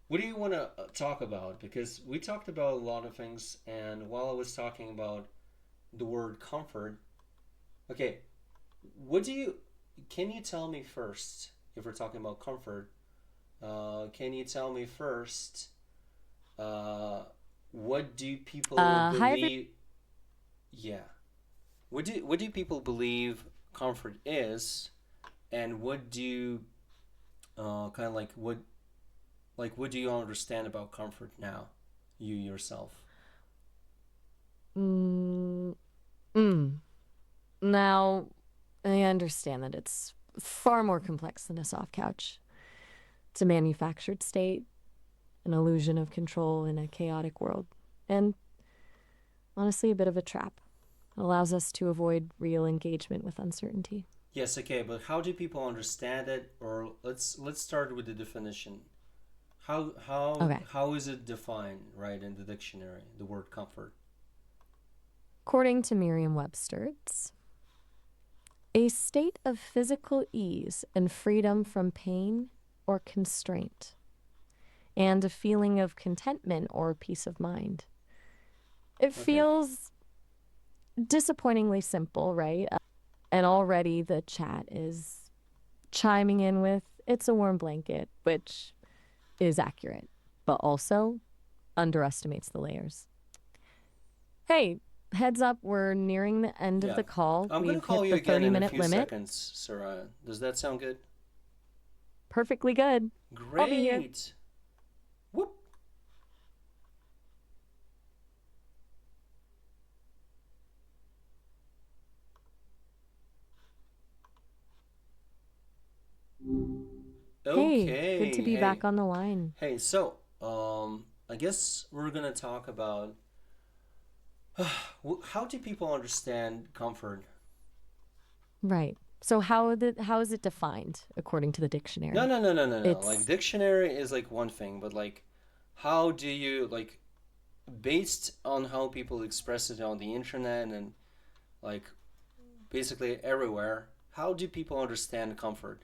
what do you want to talk about? Because we talked about a lot of things, and while I was talking about the word comfort, okay, what do you can you tell me first if we're talking about comfort? Can you tell me first uh, what do people Hi, every. believe? Yeah, what do people believe comfort is, and what do kind of like what do you understand about comfort now, you yourself? Mm, mm. Now, I understand that it's far more complex than a soft couch. It's a manufactured state, an illusion of control in a chaotic world, and honestly, a bit of a trap. It allows us to avoid real engagement with uncertainty. Yes, okay, but how do people understand it? Or let's start with the definition. Okay. How is it defined, right, in the dictionary? The word comfort. According to Merriam Webster, it's a state of physical ease and freedom from pain or constraint, and a feeling of contentment or peace of mind. It Okay. feels disappointingly simple, right? And already the chat is chiming in with it's a warm blanket, which is accurate, but also underestimates the layers. Hey, heads up, we're nearing the end of Yeah. the call. I'm gonna We've call hit you the again 30 in a minute few limit. seconds, Sarah. Does that sound good? Perfectly good. I'll be here. Great. Whoop. Hey, good to Okay. be Hey. back on the line. Hey. So, I guess we're gonna talk about how do people understand comfort. Right. So how is it defined according to the No, dictionary? no, no, no, no, no. Like It's dictionary is like one thing, but like how do you like based on how people express it on the internet and like basically everywhere, how do people understand comfort?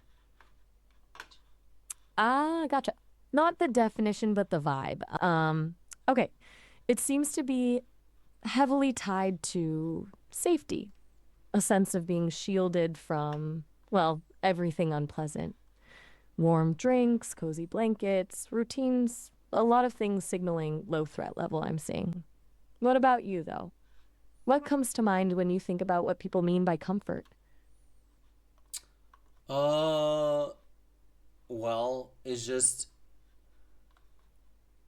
gotcha. Not the definition, but the vibe. Okay. It seems to be heavily tied to safety, a sense of being shielded from, well, everything unpleasant. Warm drinks, cozy blankets, routines, a lot of things signaling low threat level, I'm seeing. What about you, though? What comes to mind when you think about what people mean by comfort? Uh, well, it's just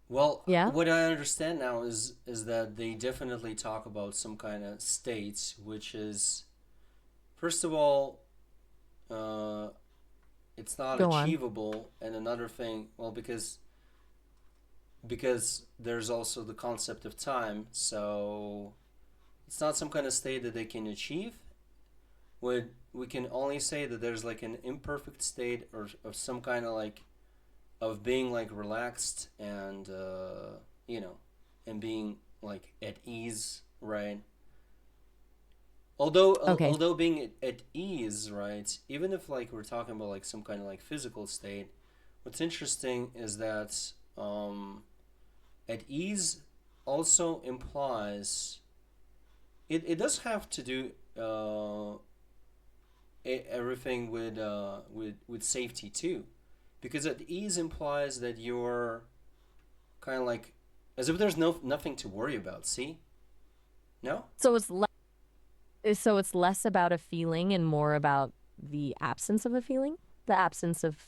well, Yeah? what I understand now is that they definitely talk about some kind of states, which is first of all, uh, it's not Go on. achievable, and another thing, well, because there's also the concept of time, so it's not some kind of state that they can achieve. Would we can only say that there's like an imperfect state or of some kind of like of being like relaxed and you know and being like at ease, right? Okay. Although being at ease, right? Even if like we're talking about like some kind of like physical state, what's interesting is that at ease also implies it does have to do everything with safety too, because at ease implies that you're kind of like as if there's nothing to worry about. See? No? So it's less about a feeling and more about the absence of a feeling? The absence of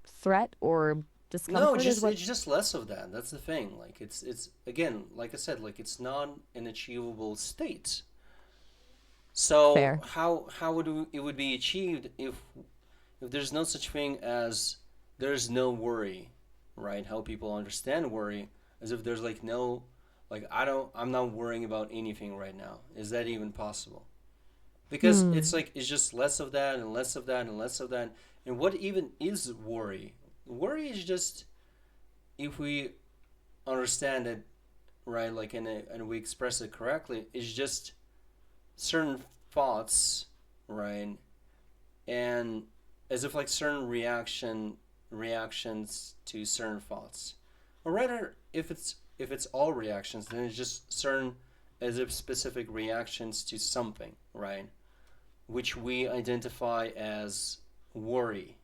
threat or No, discomfort is just what. it's just less of that. That's the thing. Like it's again, like I said, like it's not an achievable state. So Fair. how would it would be achieved if there's no such thing as there's no worry, right? How people understand worry as if there's like no like I'm not worrying about anything right now. Is that even possible? Because it's Hmm. like it's just less of that and less of that and less of that. And what even is worry? Worry is just if we understand it right, like and we express it correctly, it's just certain thoughts, right? And as if like certain reactions to certain thoughts. or rather, if it's all reactions, then it's just certain as if specific reactions to something, right? Which we identify as worry.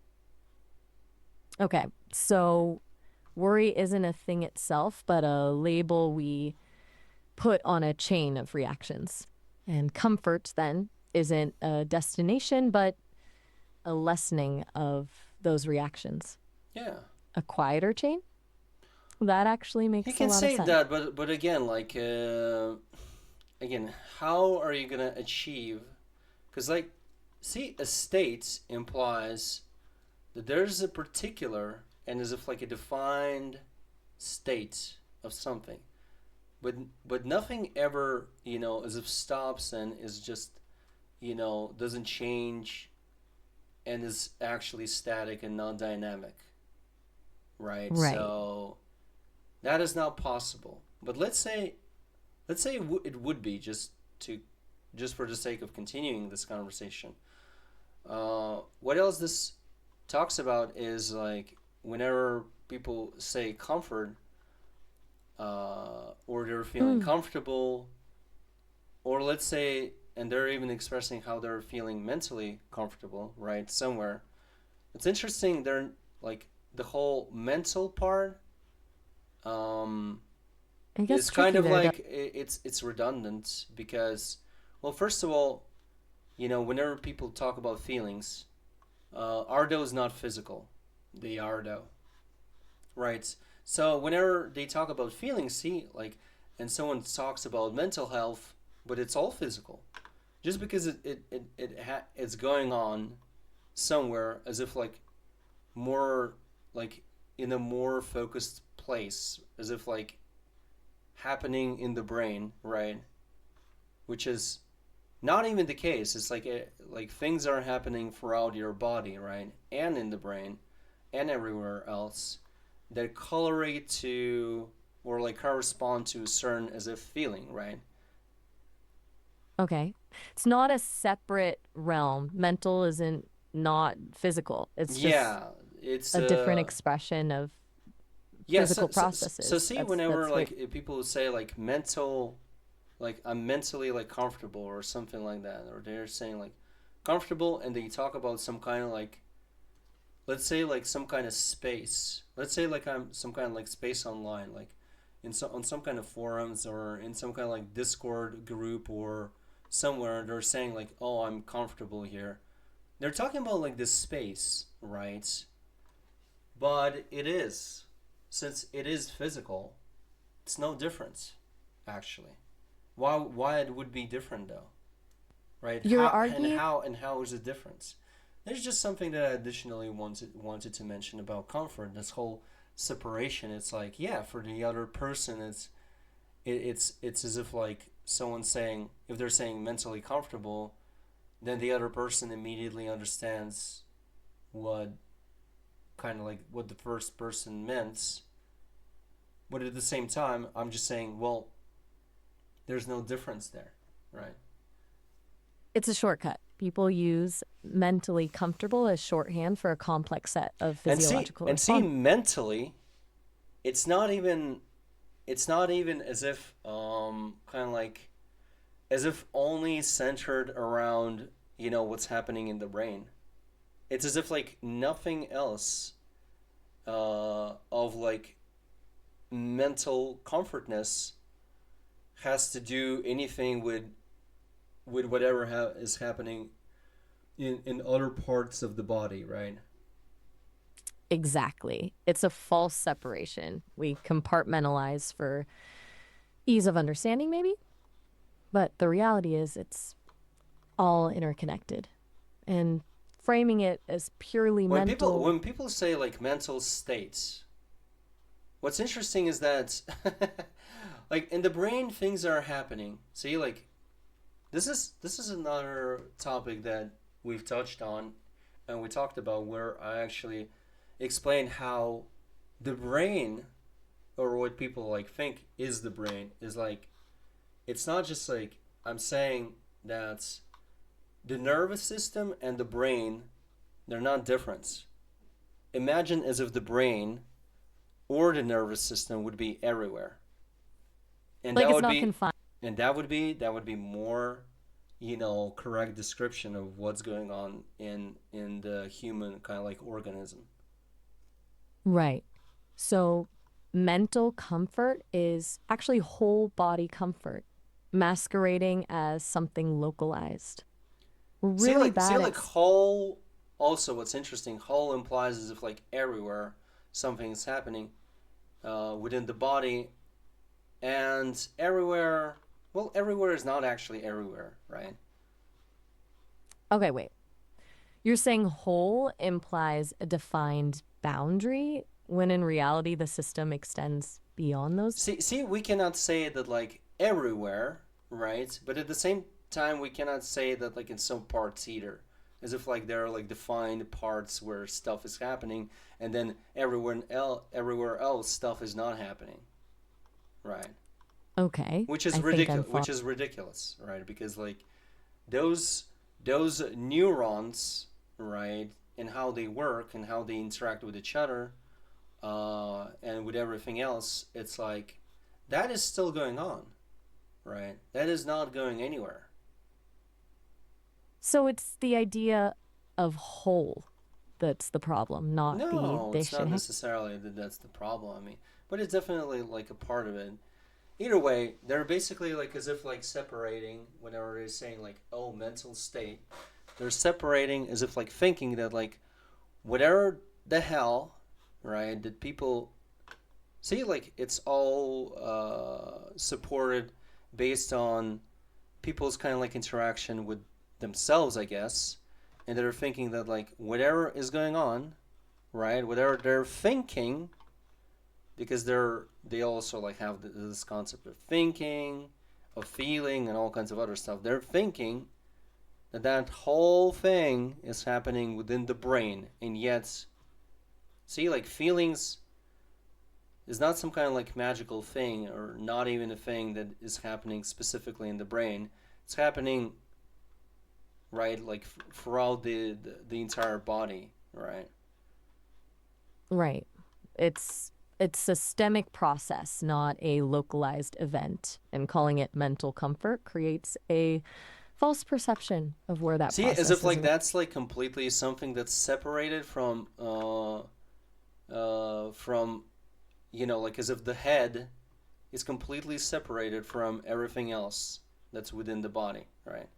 Okay, so worry isn't a thing itself, but a label we put on a chain of reactions. And comfort, then, isn't a destination, but a lessening of those reactions. Yeah, A quieter chain? That actually you makes a can lot of say sense. that, but again, like again, how are you gonna achieve? Because like, see, a state implies that there's a particular and as if like a defined state of something, but but nothing ever as if stops and is just doesn't change and is actually static and non dynamic, right? Right. So that is not possible. But let's say it would be to just for the sake of continuing this conversation. What else this talks about is like whenever people say comfort, or they're feeling Mm, comfortable, or let's say, and they're even expressing how they're feeling mentally comfortable, right? Somewhere. It's interesting. They're like the whole mental part. Um, it is gets kind tricky of there, though. like it's redundant because, well, first of all, whenever people talk about feelings, are those not physical? They are though, right? So whenever they talk about feelings, see, like, and someone talks about mental health, but it's all physical. Just because it's going on somewhere as if like more like in a more focused place, as if like happening in the brain, right? Which is not even the case. It's like things are happening throughout your body, right? And in the brain and everywhere else that correlate to or like correspond to a certain as if feeling, right? Okay. It's not a separate realm. Mental isn't not physical. It's just Yeah, it's a different expression of yeah, physical so processes. see That's whenever very like if people say like mental, like I'm mentally like comfortable or something like that, or they're saying like comfortable and they talk about some kind of like, let's say like some kind of space. Let's say like I'm some kind of like space online, like on some kind of forums or in some kind of like Discord group or somewhere. They're saying like, "Oh, I'm comfortable here." They're talking about like this space, right? But it is, since it is physical, it's no difference, actually. Why it would be different though, right? You're How arguing and how is it different? There's just something that I additionally wanted to mention about comfort. This whole separation. It's like, yeah, for the other person, it's as if like someone saying, if they're saying mentally comfortable, then the other person immediately understands what kind of like what the first person meant. But at the same time, I'm just saying, well, there's no difference there, right? it's a shortcut. People use mentally comfortable as shorthand for a complex set of physiological And see, responses. mentally, it's not even as if kind of like as if only centered around what's happening in the brain. It's as if like nothing else of like mental comfortness has to do anything with whatever is happening in other parts of the body, right? Exactly. It's a false separation. We compartmentalize for ease of understanding, maybe, but the reality is it's all interconnected. And framing it as purely mental, When people say like mental states, what's interesting is that like in the brain things are happening. See, like this is another topic that we've touched on and we talked about where I actually explained how the brain, or what people like think is the brain, is like it's not just like I'm saying that the nervous system and the brain, they're not different. Imagine as if the brain or the nervous system would be everywhere, and Like that it's would not be confined. more, correct description of what's going on in the human kind of like organism. Right. So mental comfort is actually whole body comfort, masquerading as something localized. We're really See bad like at whole. Also, what's interesting, whole implies as if like everywhere something's happening within the body, and everywhere. Well, everywhere is not actually everywhere, right? Okay, wait. You're saying whole implies a defined boundary when in reality the system extends beyond those. See, we cannot say that like everywhere, right? But at the same time, we cannot say that like in some parts either, as if like there are like defined parts where stuff is happening, and then everywhere else stuff is not happening, right? Okay, Which is I think I'm ridiculous. following. Which is ridiculous, right? Because like those those neurons, right, and how they work and how they interact with each other, and with everything else, it's like that is still going on, right? That is not going anywhere. So it's the idea of whole that's the problem, not the No, they it's should not have. necessarily that that's the problem. I mean, but it's definitely like a part of it. Either way, they're basically like as if like separating whenever they're saying like, oh, mental state. They're separating as if like thinking that like whatever the hell, right, that people see, like it's all supported based on people's kind of like interaction with themselves, I guess, and they're thinking that like whatever is going on, right, whatever they're thinking, because they also like have this concept of thinking, of feeling, and all kinds of other stuff. They're thinking that that whole thing is happening within the brain, and yet, see, like feelings is not some kind of like magical thing, or not even a thing that is happening specifically in the brain. It's happening, right, like throughout the entire body, right? Right. It's systemic process, not a localized event. And calling it mental comfort creates a false perception of where that See, as if process is. like that's like completely something that's separated from like as if the head is completely separated from everything else that's within the body, right?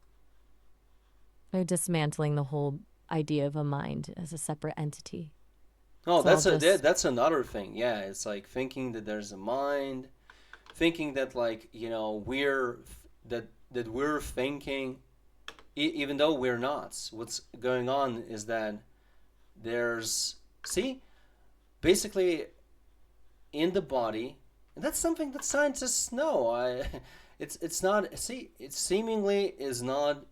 They're dismantling the whole idea of a mind as a separate entity. Oh, It's all just that's another thing. Yeah, it's like thinking that there's a mind, thinking that like that we're thinking, even though we're not. What's going on is that there's see basically in the body, and that's something that scientists know. It's not, see, it seemingly is not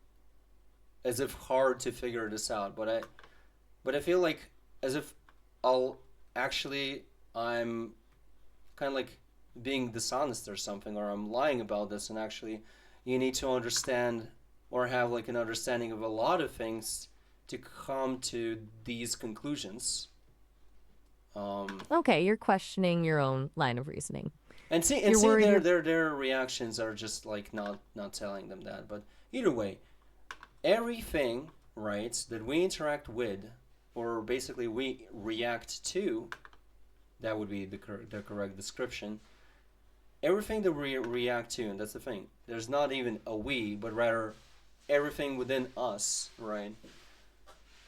as if hard to figure this out, but I feel like as if I'll actually I'm kind of like being dishonest or something, or I'm lying about this, and actually you need to understand or have like an understanding of a lot of things to come to these conclusions. Um, okay. You're questioning your own line of reasoning. and You're see worried. their reactions are just like not telling them that. But either way, everything, right, that we interact with, or basically we react to, that would be the correct description. Everything that we react to, and that's the thing. There's not even a we, but rather everything within us, right?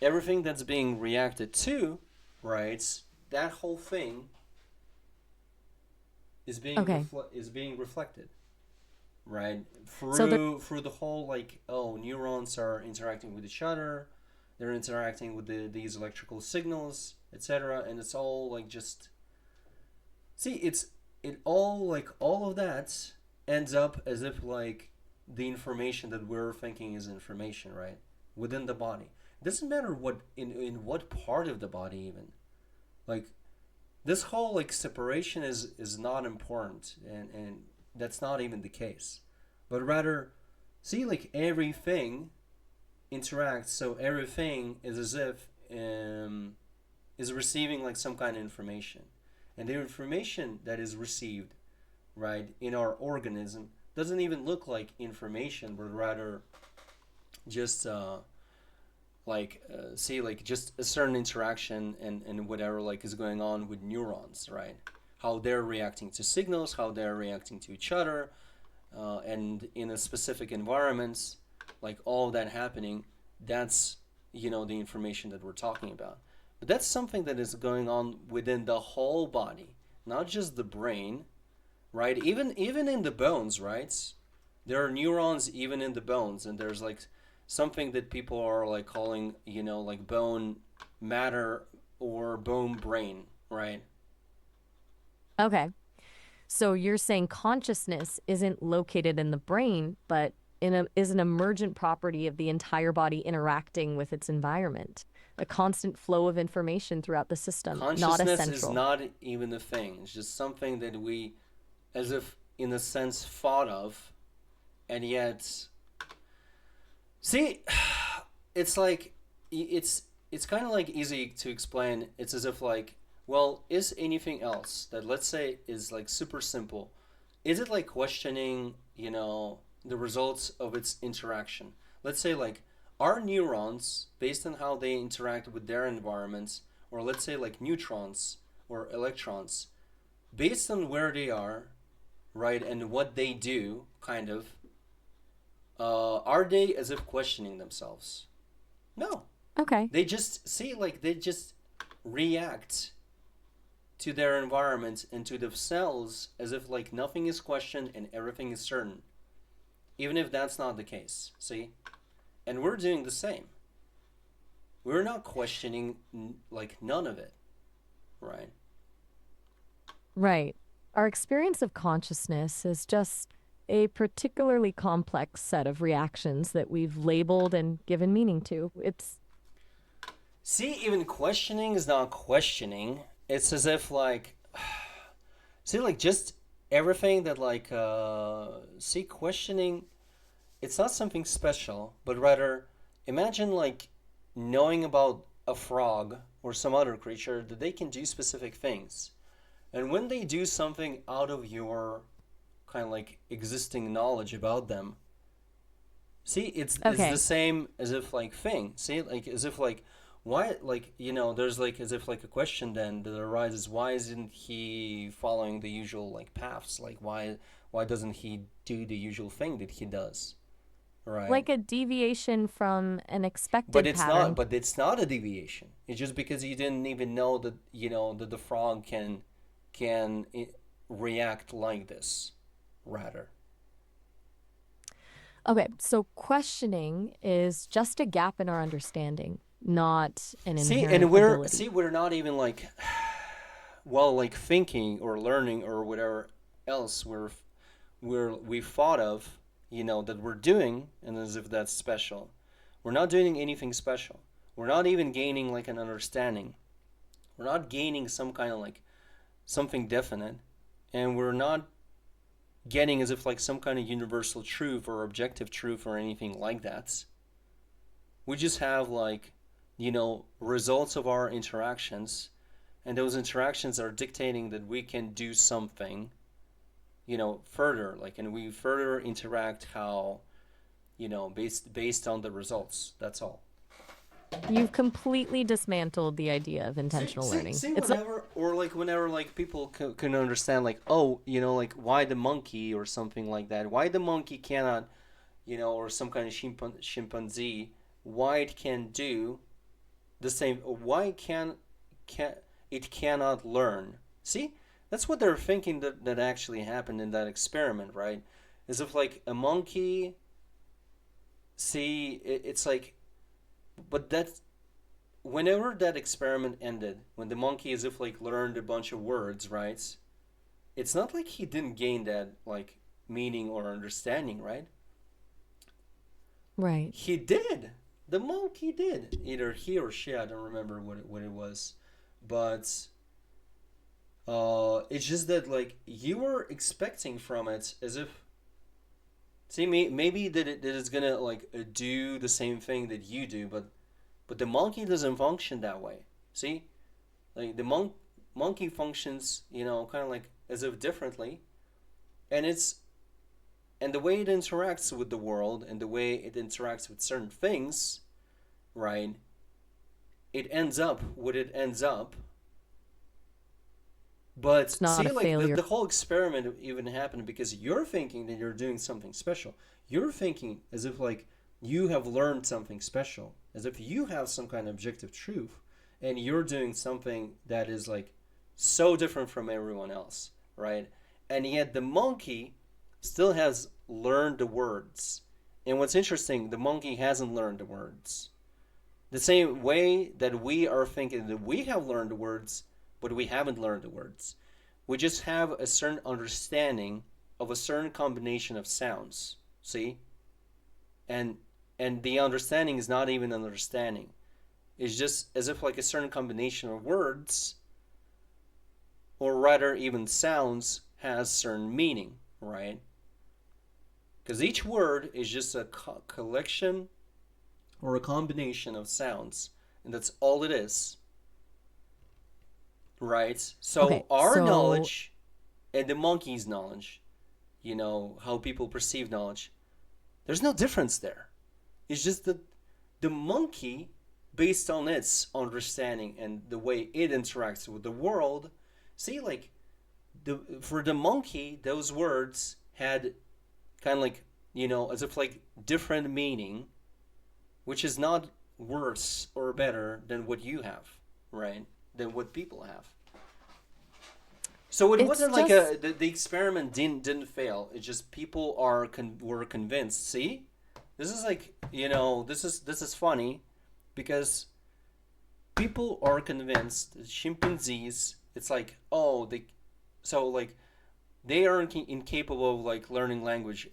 Everything that's being reacted to, right? That whole thing Okay. is being reflected, right, So there. through the whole like, oh, neurons are interacting with each other, they're interacting with these electrical signals, etc., and it's all like just see it all like all of that ends up as if like the information that we're thinking is information, right, within the body. It doesn't matter what in what part of the body even, like this whole like separation is not important, and that's not even the case, but rather see like everything interacts, so everything is as if is receiving like some kind of information, and the information that is received, right, in our organism doesn't even look like information, but rather just see like just a certain interaction and whatever like is going on with neurons, right? How they're reacting to signals, how they're reacting to each other, and in a specific environments, like all of that happening. That's the information that we're talking about. But that's something that is going on within the whole body, not just the brain, right? Even in the bones, right? There are neurons even in the bones, and there's like something that people are like calling, like bone matter or bone brain, right? Okay. So you're saying consciousness isn't located in the brain, but is an emergent property of the entire body interacting with its environment. A constant flow of information throughout the system, not Consciousness is essential. not even a thing. It's just something that we, as if in a sense, thought of, and yet, see, it's like it's kind of like easy to explain. It's as if like, well, is anything else that let's say is like super simple? Is it like questioning, the results of its interaction? Let's say like, are neurons based on how they interact with their environments, or let's say like neutrons or electrons, based on where they are, right, and what they do, kind of, are they as if questioning themselves? No, Okay. they just see like they just react to their environment and to themselves as if like nothing is questioned and everything is certain, even if that's not the case. See, and we're doing the same. We're not questioning like none of it, right? Right. Our experience of consciousness is just a particularly complex set of reactions that we've labeled and given meaning to. It's See, even questioning is not questioning. It's as if like, see, like just everything that like, see, questioning. It's not something special, but rather, imagine like knowing about a frog or some other creature that they can do specific things, and when they do something out of your kind of like existing knowledge about them, see, it's the okay. same as if like thing. See, like as if like why like there's like as if like a question then that arises. Why isn't he following the usual like paths? Like why doesn't he do the usual thing that he does? Right. Like a deviation from an But expected it's not. pattern. But it's not a deviation. It's just because you didn't even know that that the frog can react like this. Rather, Okay, so questioning is just a gap in our understanding, not an see, and inherent ability. we're not even like well like thinking or learning or whatever else we thought of that we're doing, and as if that's special. We're not doing anything special. We're not even gaining like an understanding. We're not gaining some kind of like something definite, and we're not getting as if like some kind of universal truth or objective truth or anything like that. We just have like results of our interactions, and those interactions are dictating that we can do something further, like, and we further interact how based on the results. That's all. You've completely dismantled the idea of See, intentional see, learning. see. It's not, Whenever like people can understand, like, oh, like why the monkey or something like that. Why the monkey cannot, or some kind of chimpanzee, why it can do the same? Why can it cannot learn? See, that's what they're thinking that actually happened in that experiment, right? As if like a monkey. See, it's like, but that's whenever that experiment ended, when the monkey as if like learned a bunch of words, right? It's not like he didn't gain that like meaning or understanding, right? right. He did. The monkey did. Either he or she, I don't remember what it was, but it's just that like you were expecting from it as if see maybe that it's gonna like do the same thing that you do, but the monkey doesn't function that way. See, like monkey functions, kind of like as if differently, and it's and the way it interacts with the world and the way it interacts with certain things, right? It ends up what it ends up. But It's not see, a like the, failure. the whole experiment even happened because you're thinking that you're doing something special. You're thinking as if like you have learned something special, as if you have some kind of objective truth, and you're doing something that is like so different from everyone else, right? And yet the monkey still has learned the words. And what's interesting, the monkey hasn't learned the words. The same way that we are thinking that we have learned the words, but we haven't learned the words. We just have a certain understanding of a certain combination of sounds. See? And the understanding is not even an understanding. It's just as if like a certain combination of words, or rather even sounds, has certain meaning, right? Because each word is just a collection or a combination of sounds, and that's all it is, right? Okay, So our so knowledge and the monkey's knowledge, how people perceive knowledge, there's no difference there. It's just that the monkey, based on its understanding and the way it interacts with the world, see, like for the monkey, those words had kind of like as if like different meaning, which is not worse or better than what you have, right? Than what people have. So it it's wasn't like just the experiment didn't fail. It's just people were convinced. See, this is like this is funny, because people are convinced that chimpanzees. It's like, oh, so like they are incapable of like learning language,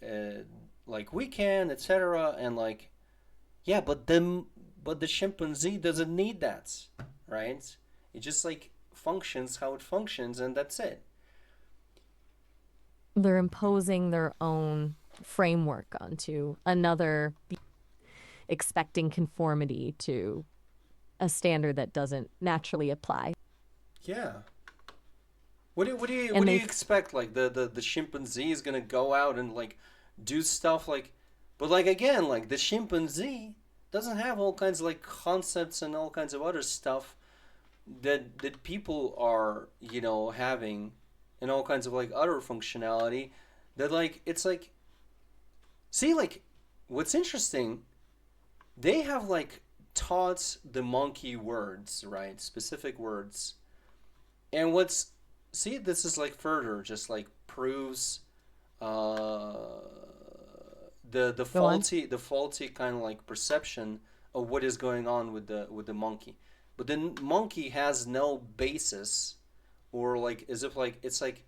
like we can, etc. And like, yeah, but the chimpanzee doesn't need that, right? It just like functions how it functions, and that's it. they're imposing their own framework onto another, expecting conformity to a standard that doesn't naturally apply. Yeah. What do And you expect? Like the chimpanzee is gonna go out and like do stuff like, but like again, like the chimpanzee doesn't have all kinds of like concepts and all kinds of other stuff that people are having, and all kinds of like other functionality, that like it's like, see, like what's interesting, they have like taught the monkey words, right, specific words. And what's, see, this is like further just like proves uh the go on. faulty kind of like perception of what is going on with the monkey. But the monkey has no basis, or like as if like it's like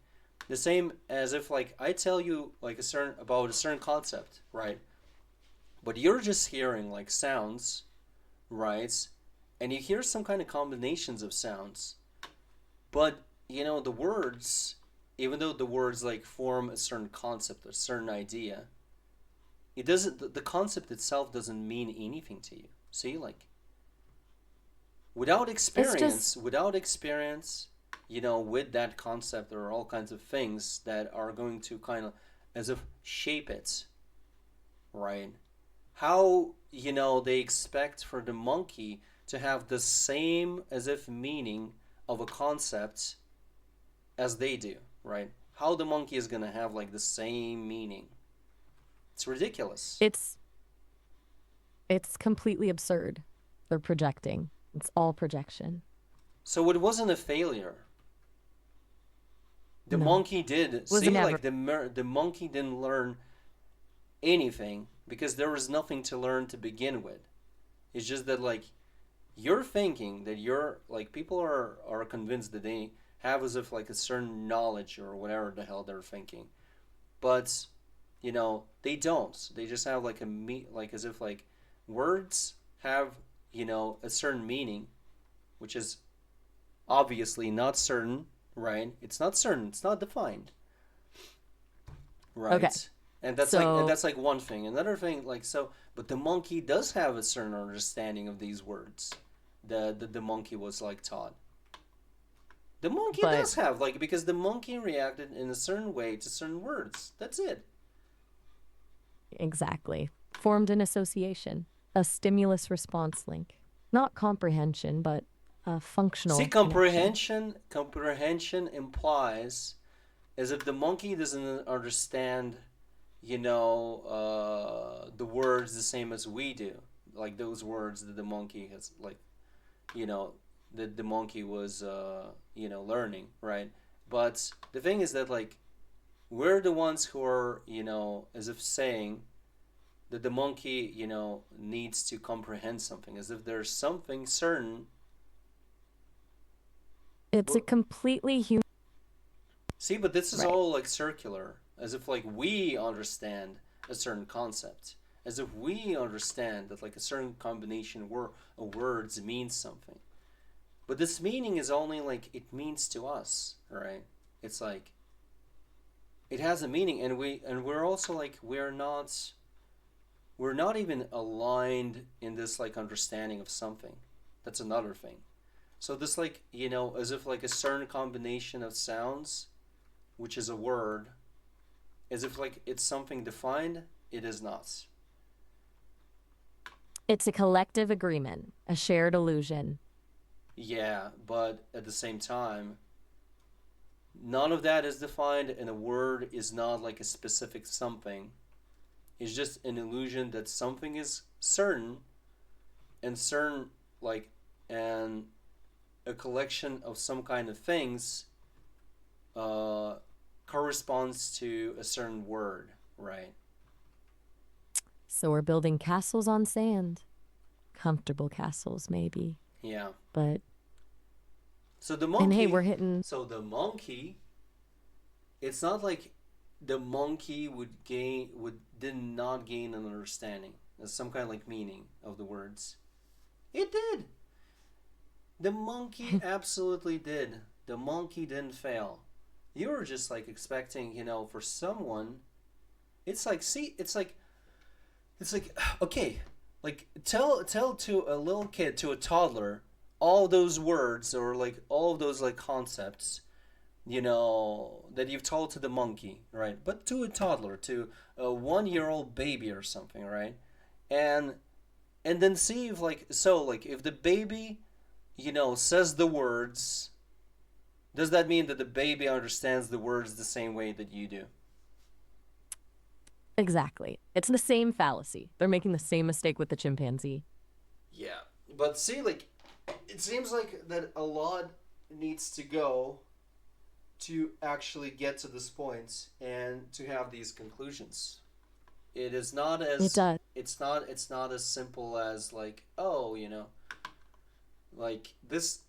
the same as if like I tell you like a certain concept, right? But you're just hearing like sounds, right? And you hear some kind of combinations of sounds. But the words, even though the words like form a certain concept, a certain idea, it doesn't. The concept itself doesn't mean anything to you. See, like It's just without experience, with that concept, there are all kinds of things that are going to kind of as if shape it, right? How they expect for the monkey to have the same as if meaning of a concept as they do, right? How the monkey is gonna have like the same meaning? It's ridiculous. it's it's completely absurd. They're projecting. It's all projection. So it wasn't a failure. The No. monkey did. Was it See, never? like the monkey didn't learn anything because there was nothing to learn to begin with. It's just that like you're thinking that you're like people are convinced that they have as if like a certain knowledge or whatever the hell they're thinking, but they don't. They just have like like as if like words have a certain meaning, which is obviously not certain, right? It's not certain. It's not defined, Okay. right? And So that's like one thing. Another thing, like so, but the monkey does have a certain understanding of these words. The monkey was like taught, The monkey But does have, like, because the monkey reacted in a certain way to certain words. That's it. exactly. Formed an association, a stimulus response link. Not comprehension, but a See, functional connection. comprehension implies as if the monkey doesn't understand, the words the same as we do. Like those words that the monkey has, like, you know, that the monkey was, learning, right? But the thing is that, like, we're the ones who are, as if saying that the monkey, needs to comprehend something, as if there's something certain. It's a completely human. See, but this is Right. all like circular, as if like we understand a certain concept, as if we understand that like a certain combination of words means something. But this meaning is only like it means to us, right? It's like it has a meaning, and we're also like we're not even aligned in this like understanding of something. That's another thing. So this like as if like a certain combination of sounds, which is a word, as if like it's something defined, it is not. It's a collective agreement, a shared illusion. Yeah, but at the same time, none of that is defined, and a word is not like a specific something. It's just an illusion that something is certain, and certain, like, and a collection of some kind of things uh, corresponds to a certain word, right? So we're building castles on sand. Comfortable castles, maybe. Yeah. But, So the and hey, monkey, we're hitting. so the monkey, it's not like the monkey would did not gain an understanding, some kind of like meaning of the words. It did. The monkey absolutely did. The monkey didn't fail. You were just like expecting, for someone. It's like, see, it's like okay, like tell to a little kid, to a toddler, all those words or like all of those like concepts, that you've told to the monkey, right? But to a toddler, to a 1 year old baby or something, right? And and then see if like so like if the baby, says the words, does that mean that the baby understands the words the same way that you do? Exactly. It's the same fallacy. They're making the same mistake with the chimpanzee. Yeah, but see, like, it seems like that a lot needs to go to actually get to this point and to have these conclusions. It is not It as does. it's not as simple as like, oh, like this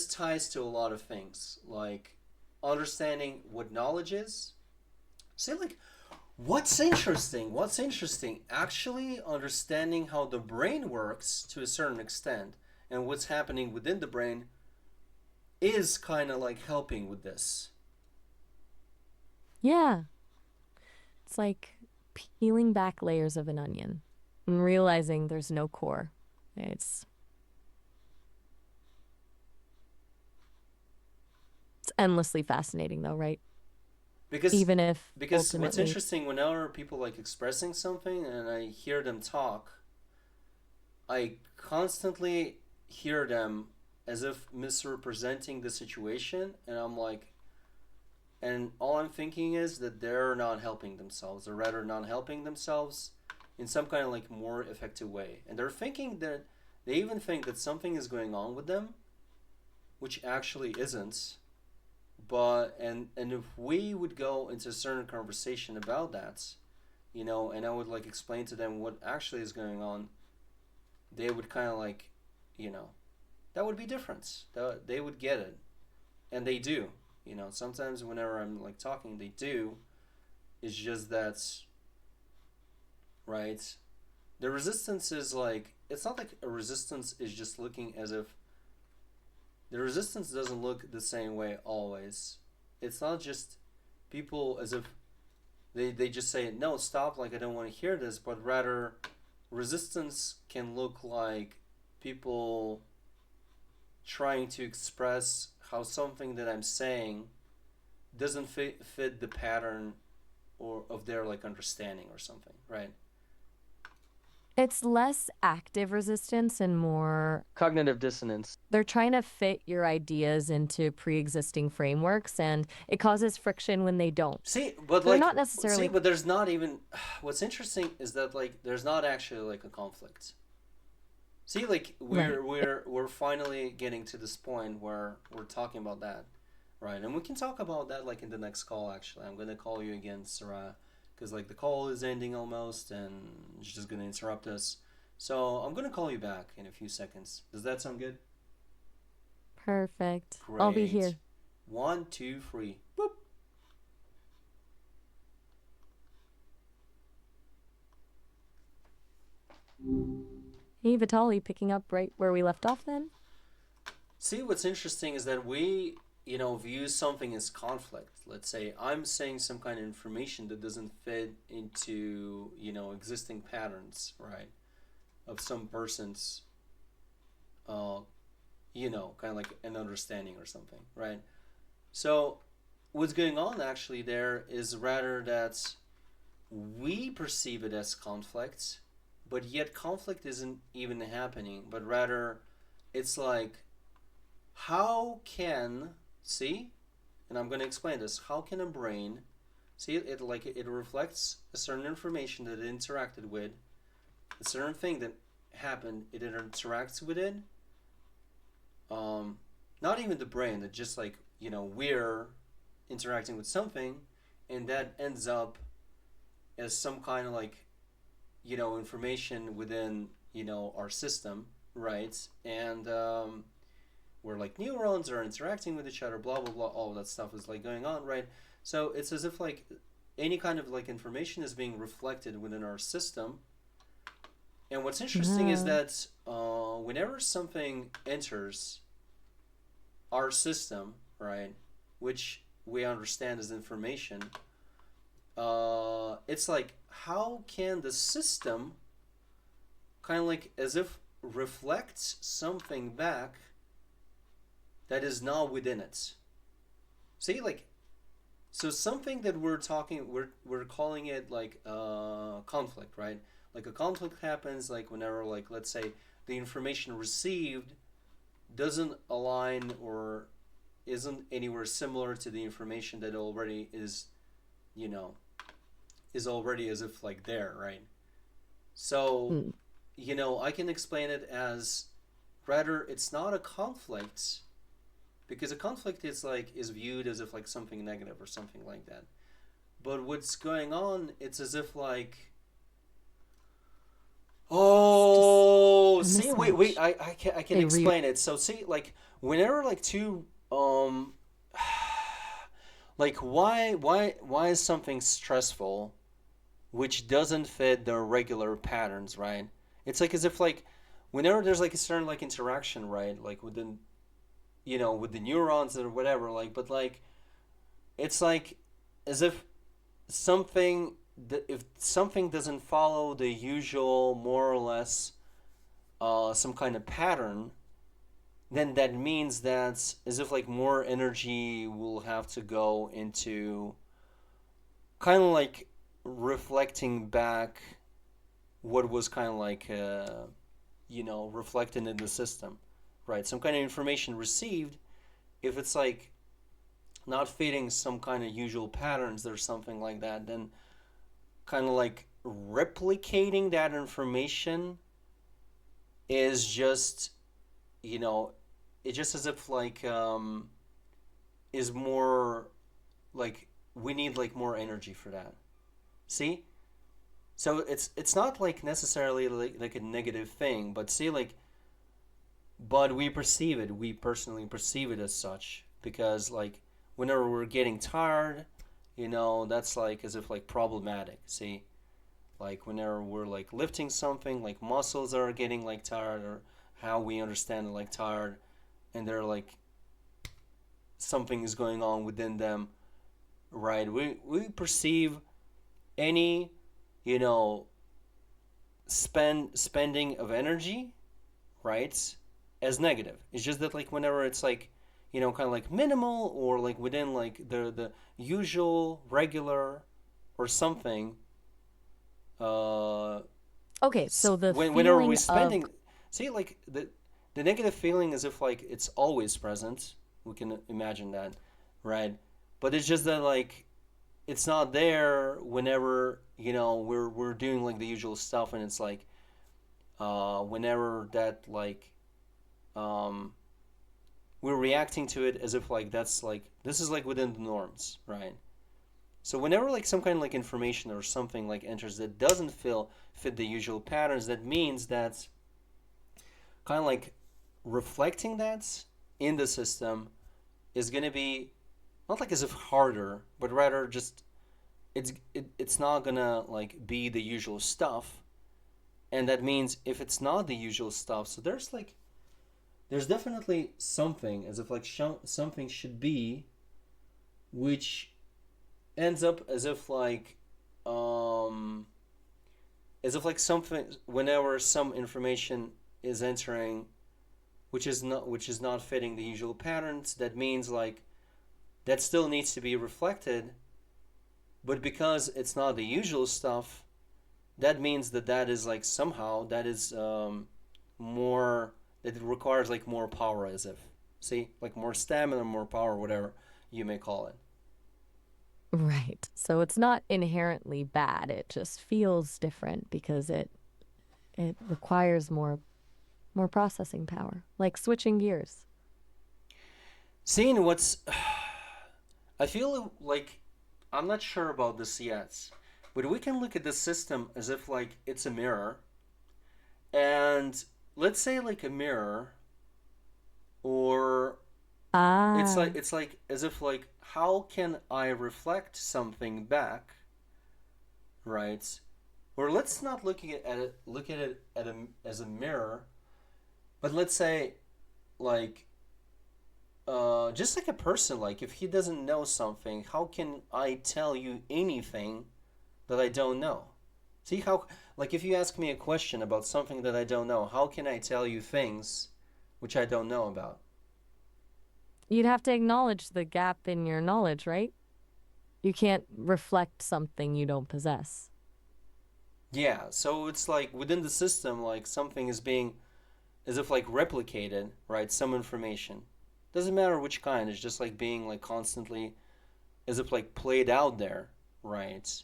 ties to a lot of things, like understanding what knowledge is. Say like, what's interesting actually understanding how the brain works to a certain extent, and what's happening within the brain is kind of like helping with this. Yeah. It's like peeling back layers of an onion and realizing there's no core. It's it's endlessly fascinating though, right? because Even if because what's ultimately interesting, whenever people like expressing something and I hear them talk, I constantly hear them as if misrepresenting the situation, and I'm like, and all I'm thinking is that they're not helping themselves, or rather not helping themselves in some kind of like more effective way, and they're thinking that they even think that something is going on with them, which actually isn't. But and if we would go into a certain conversation about that, and I would like explain to them what actually is going on, they would kind of like, you know, that would be different. They would get it, and they do. Sometimes whenever I'm like talking, they do. It's just that, right? The resistance is like, it's not like a resistance is just looking as if the resistance doesn't look the same way always. It's not just people as if they just say no, stop, like I don't want to hear this, but rather resistance can look like people trying to express how something that I'm saying doesn't fit the pattern or of their like understanding or something, right? It's less active resistance and more Cognitive dissonance. they're trying to fit your ideas into pre-existing frameworks, and it causes friction when they don't. See, but So they're like, not see, necessarily but there's not even. What's interesting is that like there's not actually like a conflict. See, like right. we're finally getting to this point where we're talking about that, right? And we can talk about that like in the next call. Actually, I'm gonna call you again, Sarah, because like the call is ending almost, and it's just gonna interrupt us. So I'm gonna call you back in a few seconds. Does that sound good? Perfect. I'll be Great. here. One, two, three. Boop. Hey, Vitali, picking up right where we left off then? See, what's interesting is that we, view something as conflict. Let's say I'm saying some kind of information that doesn't fit into, existing patterns, right, of some person's, uh, kind of like an understanding or something, right? So, what's going on actually there is rather that we perceive it as conflict, but yet conflict isn't even happening, but rather it's like how can see and I'm going to explain this how can a brain see it like it reflects a certain information that it interacted with a certain thing that happened it interacts with it um, not even the brain that just like we're interacting with something and that ends up as some kind of like information within our system, right? And where like neurons are interacting with each other, blah blah blah, all of that stuff is like going on, right? So it's as if like any kind of like information is being reflected within our system. And what's interesting is Yeah. that whenever something enters our system, right, which we understand as information, it's like how can the system kind of like as if reflects something back that is not within it. See, like so something that we're calling it like conflict, right? Like a conflict happens like whenever like let's say the information received doesn't align or isn't anywhere similar to the information that already you know is already as if like there, right? So Hmm. I can explain it as rather it's not a conflict because a conflict is viewed as if like something negative or something like that. But what's going on? It's as if like It's just oh a see wait mismatch. I can A re explain it. So see like whenever like two like why is something stressful which doesn't fit the regular patterns, right? It's like as if like whenever there's like a certain like interaction, right? Like within with the neurons or whatever, like but like it's like as if something if something doesn't follow the usual more or less some kind of pattern, then that means that as if like more energy will have to go into kind of like reflecting back what was kind of like reflected in the system, right? Some kind of information received, if it's like not fitting some kind of usual patterns or something like that, then kind of like replicating that information is just you know it's just as if like is more like we need like more energy for that. See, so it's not like necessarily like a negative thing, but see like but we perceive it, we personally perceive it as such because like whenever we're getting tired, that's like as if like problematic. See, like whenever we're like lifting something, like muscles are getting like tired, or how we understand it like tired, and they're like something is going on within them, right? We perceive any you know spending of energy, right? as negative. It's just that like whenever it's like, kind of like minimal or like within like the usual regular or something, uh Okay, so the whenever we're feeling of spending, see, like the negative feeling is if like it's always present. We can imagine that, right? But it's just that like it's not there whenever we're doing like the usual stuff, and it's like whenever that like um we're reacting to it as if like that's like this is like within the norms, right? So whenever like some kind of like information or something like enters that doesn't fit the usual patterns, that means that kind of like reflecting that in the system is going to be not like as if harder, but rather just it's not gonna like be the usual stuff, and that means if it's not the usual stuff, so there's definitely something as if like something should be, which ends up um as if like something whenever some information is entering which is not fitting the usual patterns, that means like that still needs to be reflected, but because it's not the usual stuff, that means that is like somehow that is more that it requires like more power, as if, see, like more stamina, more power, whatever you may call it. right. So it's not inherently bad. It just feels different because it requires more processing power, like switching gears. Seeing what's I feel like I'm not sure about this yet, but we can look at the system as if like it's a mirror, and let's say like a mirror, or Ah, it's like as if like how can I reflect something back, right? Or let's not look at it as a mirror, but let's say like just like a person, like if he doesn't know something, how can I tell you anything that I don't know? See how, like, if you ask me a question about something that I don't know, how can I tell you things which I don't know about? you'd have to acknowledge the gap in your knowledge, right? You can't reflect something you don't possess. Yeah, so it's like within the system, like something is being as if like replicated, right? Some information. Doesn't matter which kind, it's just like being like constantly as if like played out there, right?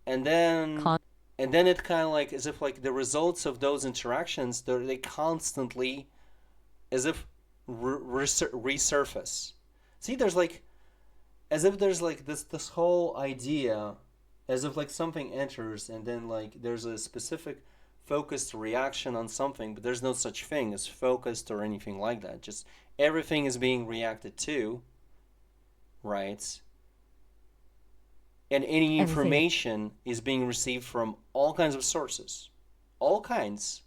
And then Con- and then it kind of like as if like the results of those interactions, they constantly as if resurface. See, there's like as if there's like this whole idea, as if like something enters and then like there's a specific focused reaction on something, but there's no such thing as focused or anything like that. Just everything is being reacted to, right? And any Everything. information is being received from all kinds of sources, all kinds,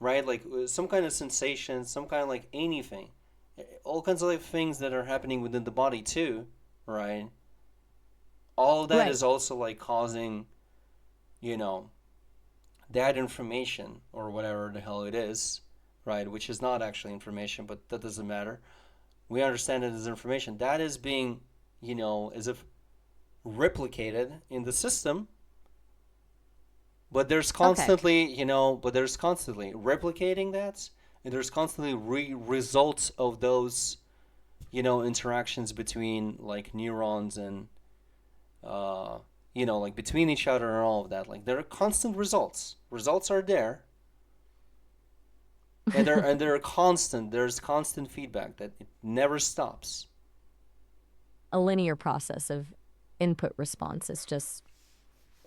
right? Like some kind of sensation, some kind of like anything, all kinds of like things that are happening within the body too, right? All of that Right. is also like causing, you know, that information or whatever the hell it is, right? Which is not actually information, but that doesn't matter. We understand it as information. That is being, as if replicated in the system, but Okay. there's constantly replicating that, and there's constantly results of those, interactions between like neurons and uh, like between each other and all of that. Like there are constant results. Results are there, and they're constant. There's constant feedback that it never stops. A linear process of input response. It's just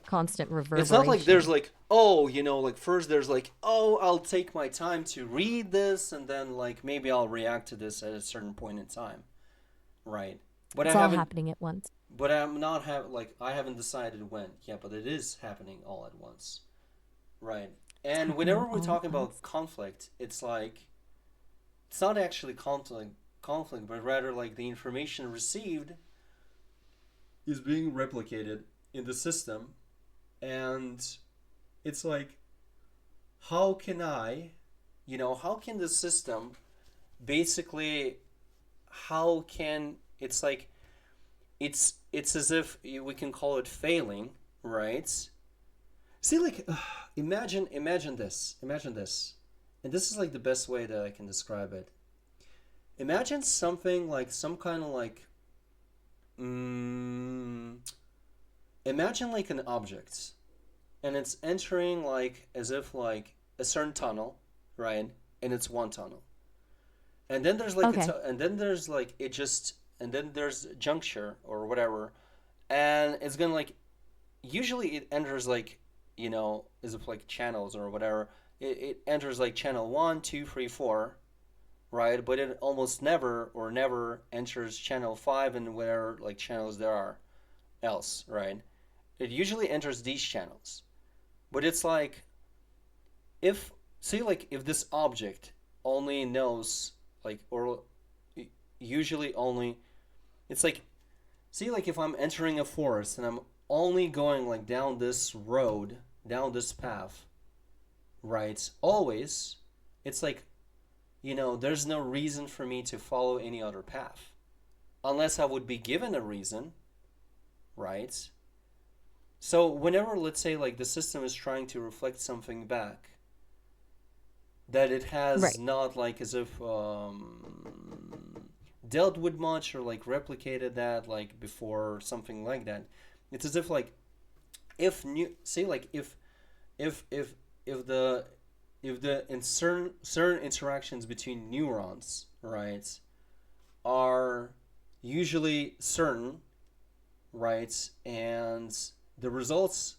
constant It's not like there's reverberation. like, oh, like first there's like, oh, I'll take my time to read this, and then like maybe I'll react to this at a certain point in time, right? But I It's all haven't. happening at once. But I'm not have like I haven't decided when. Yeah, but it is happening all at once. Right. It's And happening whenever we're all at talking about once. conflict, it's like it's not actually conflict, but rather like the information received is being replicated in the system, and it's like how can I, how can the system basically, how can, it's like, it's as if we can call it failing, right? See, like, imagine this, and this is like the best way that I can describe it. Imagine something like some kind of like, mm, imagine like an object, and it's entering like as if like a certain tunnel, right? And it's one tunnel, and then there's like Okay. and then there's like it just, and then there's juncture or whatever, and it's gonna like, usually it enters like, as if like channels or whatever. It enters like channel one, two, three, four, right? But it almost never enters channel five and whatever like channels there are else, right? It usually enters these channels. But it's like, if, say like if this object only knows like, or usually only, it's like, see like if I'm entering a forest and I'm only going like down this road, down this path, right? Always, it's like, there's no reason for me to follow any other path unless I would be given a reason, right? So whenever, let's say like the system is trying to reflect something back that it has Right. not like as if dealt with much or like replicated that like before or something like that, it's as if like, if new say like if if if the if the in certain interactions between neurons, right, are usually certain, right, and the results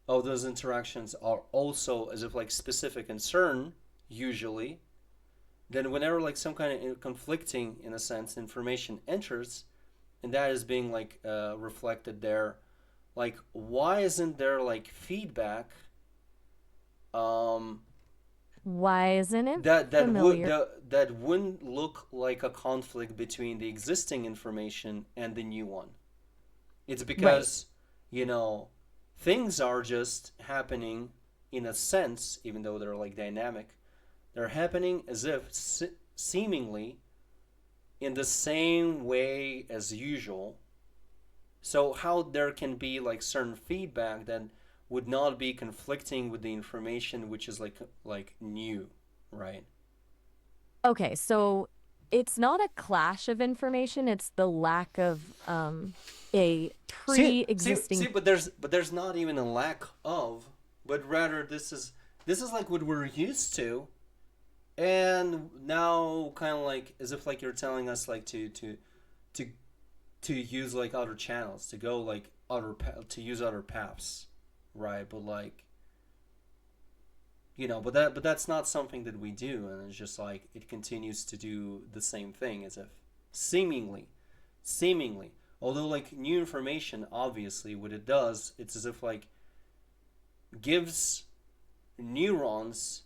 of those interactions are also as if like specific and certain usually, then whenever like some kind of conflicting, in a sense, information enters, and that is being like reflected there, like why isn't there like feedback, um Why isn't it familiar? that wouldn't look like a conflict between the existing information and the new one? It's Right. because, you know things are just happening, in a sense, even though they're like dynamic, they're happening as if seemingly in the same way as usual. So how there can be like certain feedback that would not be conflicting with the information which is like new, right? Okay, so it's not a clash of information, it's the lack of a See, pre-existing. but there's not even a lack of, but rather this is like what we're used to, and now kind of like as if like you're telling us like to to use like other channels, to go like to use other paths, right? But like, but that's not something that we do, and it's just like it continues to do the same thing as if seemingly, seemingly. Although like new information, obviously, what it does, it's as if like gives neurons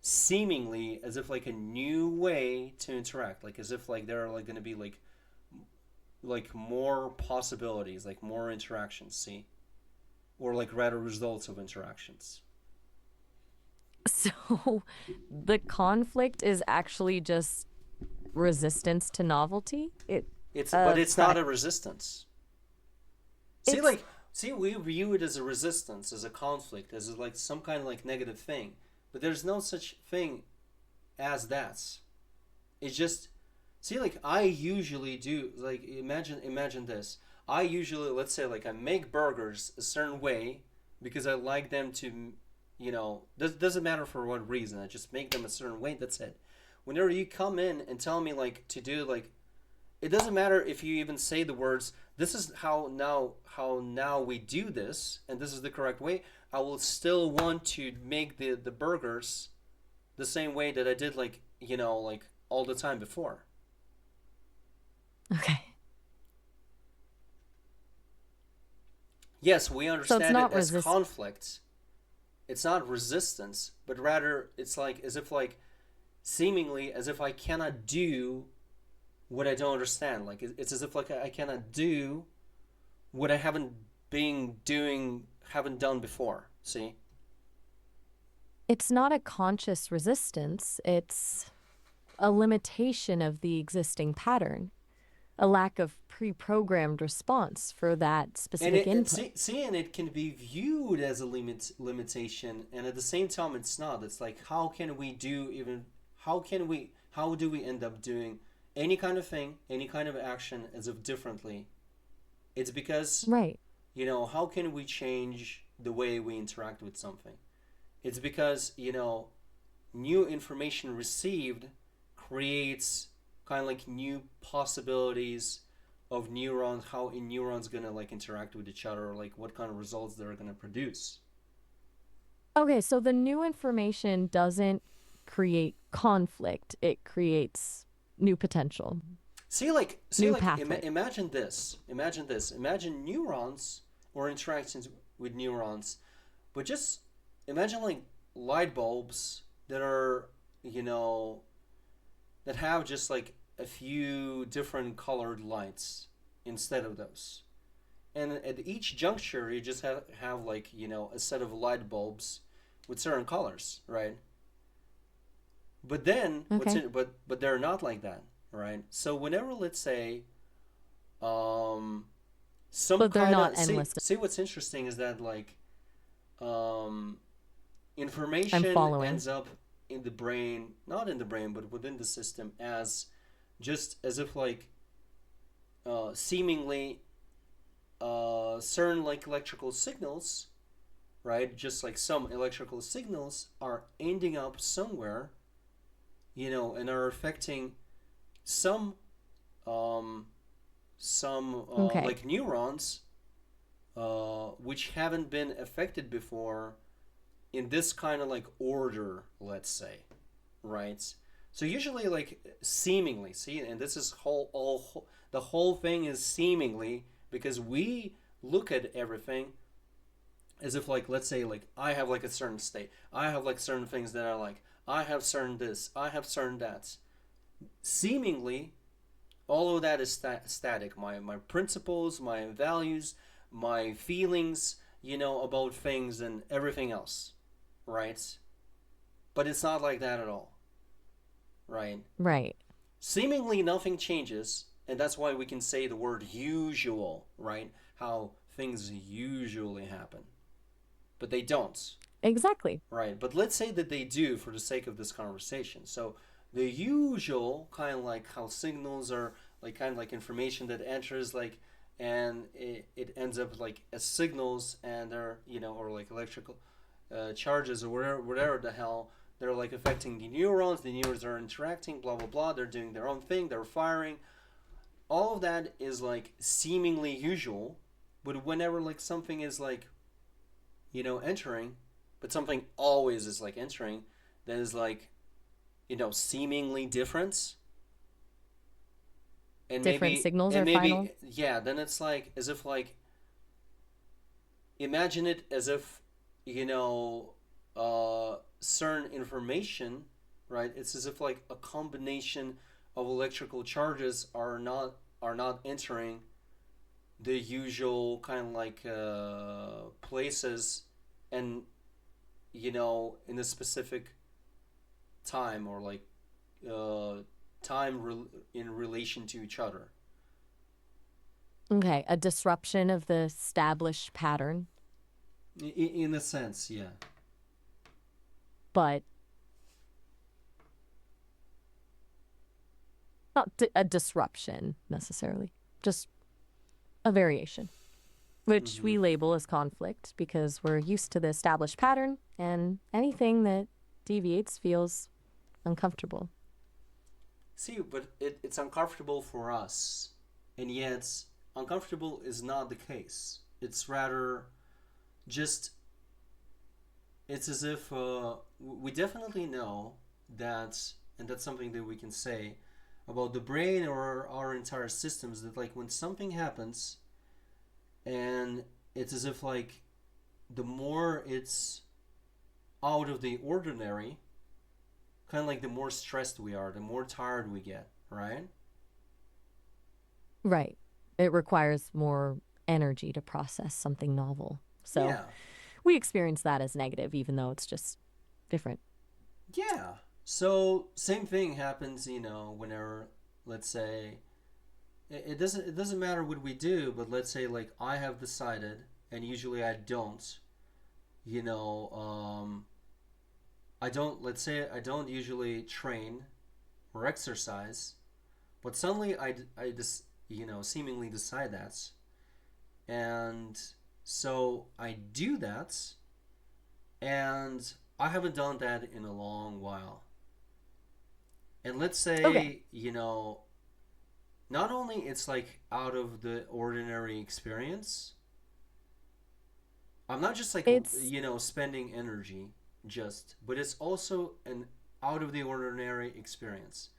seemingly as if like a new way to interact, like as if like there are like going to be like more possibilities, like more interactions, see, or like rather results of interactions. So the conflict is actually just resistance to novelty. But Uh it's pri- not a resistance. See, it's like, see, we view it as a resistance, as a conflict, as like some kind of like negative thing, but there's no such thing as that. It's just, see, like I usually do, like imagine this. I usually, let's say like I make burgers a certain way because I like them to, doesn't matter for what reason. I just make them a certain way. That's it. Whenever you come in and tell me like to do like, it doesn't matter if you even say the words, this is how now we do this, and this is the correct way. I will still want to make the burgers the same way that I did, like, like all the time before. okay. Yes, we So it's understand it not as resist. conflict. It's not resistance, but rather it's like as if like seemingly as if I cannot do what I don't understand. Like it's as if like I cannot do what I haven't been doing, haven't done before. See? It's not a conscious resistance, it's a limitation of the existing pattern, a lack of pre programmed response for that And specific it input. and it can be viewed as a limitation, and at the same time it's not. It's like how do we end up doing any kind of thing, any kind of action as if differently? It's because, Right. how can we change the way we interact with something? It's because, new information received creates kind of like new possibilities of neurons, how a neurons gonna like interact with each other, or like what kind of results they're gonna produce. Okay, so the new information doesn't create conflict, it creates new potential, See new like pathway. imagine neurons or interactions with neurons, but just imagine like light bulbs that are, you know that have just like a few different colored lights instead of those. And at each juncture, you just have like, a set of light bulbs with certain colors, right? But then what's Okay. in but they're not like that, right? So whenever, let's say, um some But they're kind not of endless. see what's interesting is that like um I'm information following. ends up in the brain, not in the brain but within the system, as just as if like seemingly certain like electrical signals, right? Just like some electrical signals are ending up somewhere, and are affecting some um, Okay. like neurons, which haven't been affected before in this kind of like order, let's say, right? So usually, like seemingly, see, and this is the whole thing is seemingly, because we look at everything as if like, let's say, like I have like a certain state, I have like certain things that I like, I have certain this, I have certain that. Seemingly, all of that is static. My principles, my values, my feelings, about things and everything else, right? But it's not like that at all, right? Right. Seemingly nothing changes, and that's why we can say the word usual, right? How things usually happen, but they don't, Exactly. right? But let's say that they do for the sake of this conversation. So the usual, kind of like how signals are like kind of like information that enters, like, and it ends up like as signals, and they're, or like electrical charges, or whatever the hell, they're like affecting the neurons are interacting, blah blah blah, they're doing their own thing, they're firing. All of that is like seemingly usual, but whenever like something is like, entering, but something always is like entering, that is like, seemingly different, and Different maybe signals are final. yeah, then it's like as if like, imagine it as if, certain information, right? It's as if like a combination of electrical charges are not entering the usual kind of like places, and, in a specific time, or like uh, in relation to each other. Okay. A disruption of the established pattern, In a sense, yeah. but not a disruption necessarily, just a variation, which Mm-hmm. we label as conflict because we're used to the established pattern and anything that deviates feels uncomfortable. See, but it's uncomfortable for us, and yet uncomfortable is not the case. It's rather just, it's as if we definitely know that, and that's something that we can say about the brain or our entire systems, that like when something happens, and it's as if like the more it's out of the ordinary, kind of like the more stressed we are, the more tired we get, right? Right. It requires more energy to process something novel. So Yeah. we experience that as negative, even though it's just different. Yeah. So same thing happens, whenever, let's say, it doesn't matter what we do, but let's say like I have decided, and usually I don't, you know, I don't. Let's say I don't usually train or exercise, but suddenly I just seemingly decide that, and so I do that, and I haven't done that in a long while. And let's Okay. say, not only it's like out of the ordinary experience, I'm not just like, It's spending energy just, but it's also an out of the ordinary experience.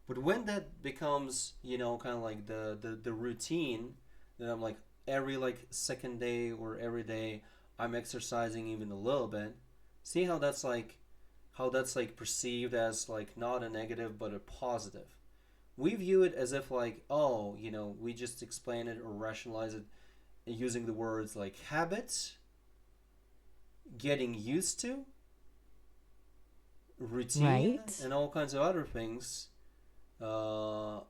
But when that becomes, kind of like the routine, that I'm like every like second day or every day I'm exercising even a little bit, see how that's like perceived as like not a negative but a positive. We view it as if like, oh, we just explain it or rationalize it using the words like habit, getting used to, routine, right. and all kinds of other things uh,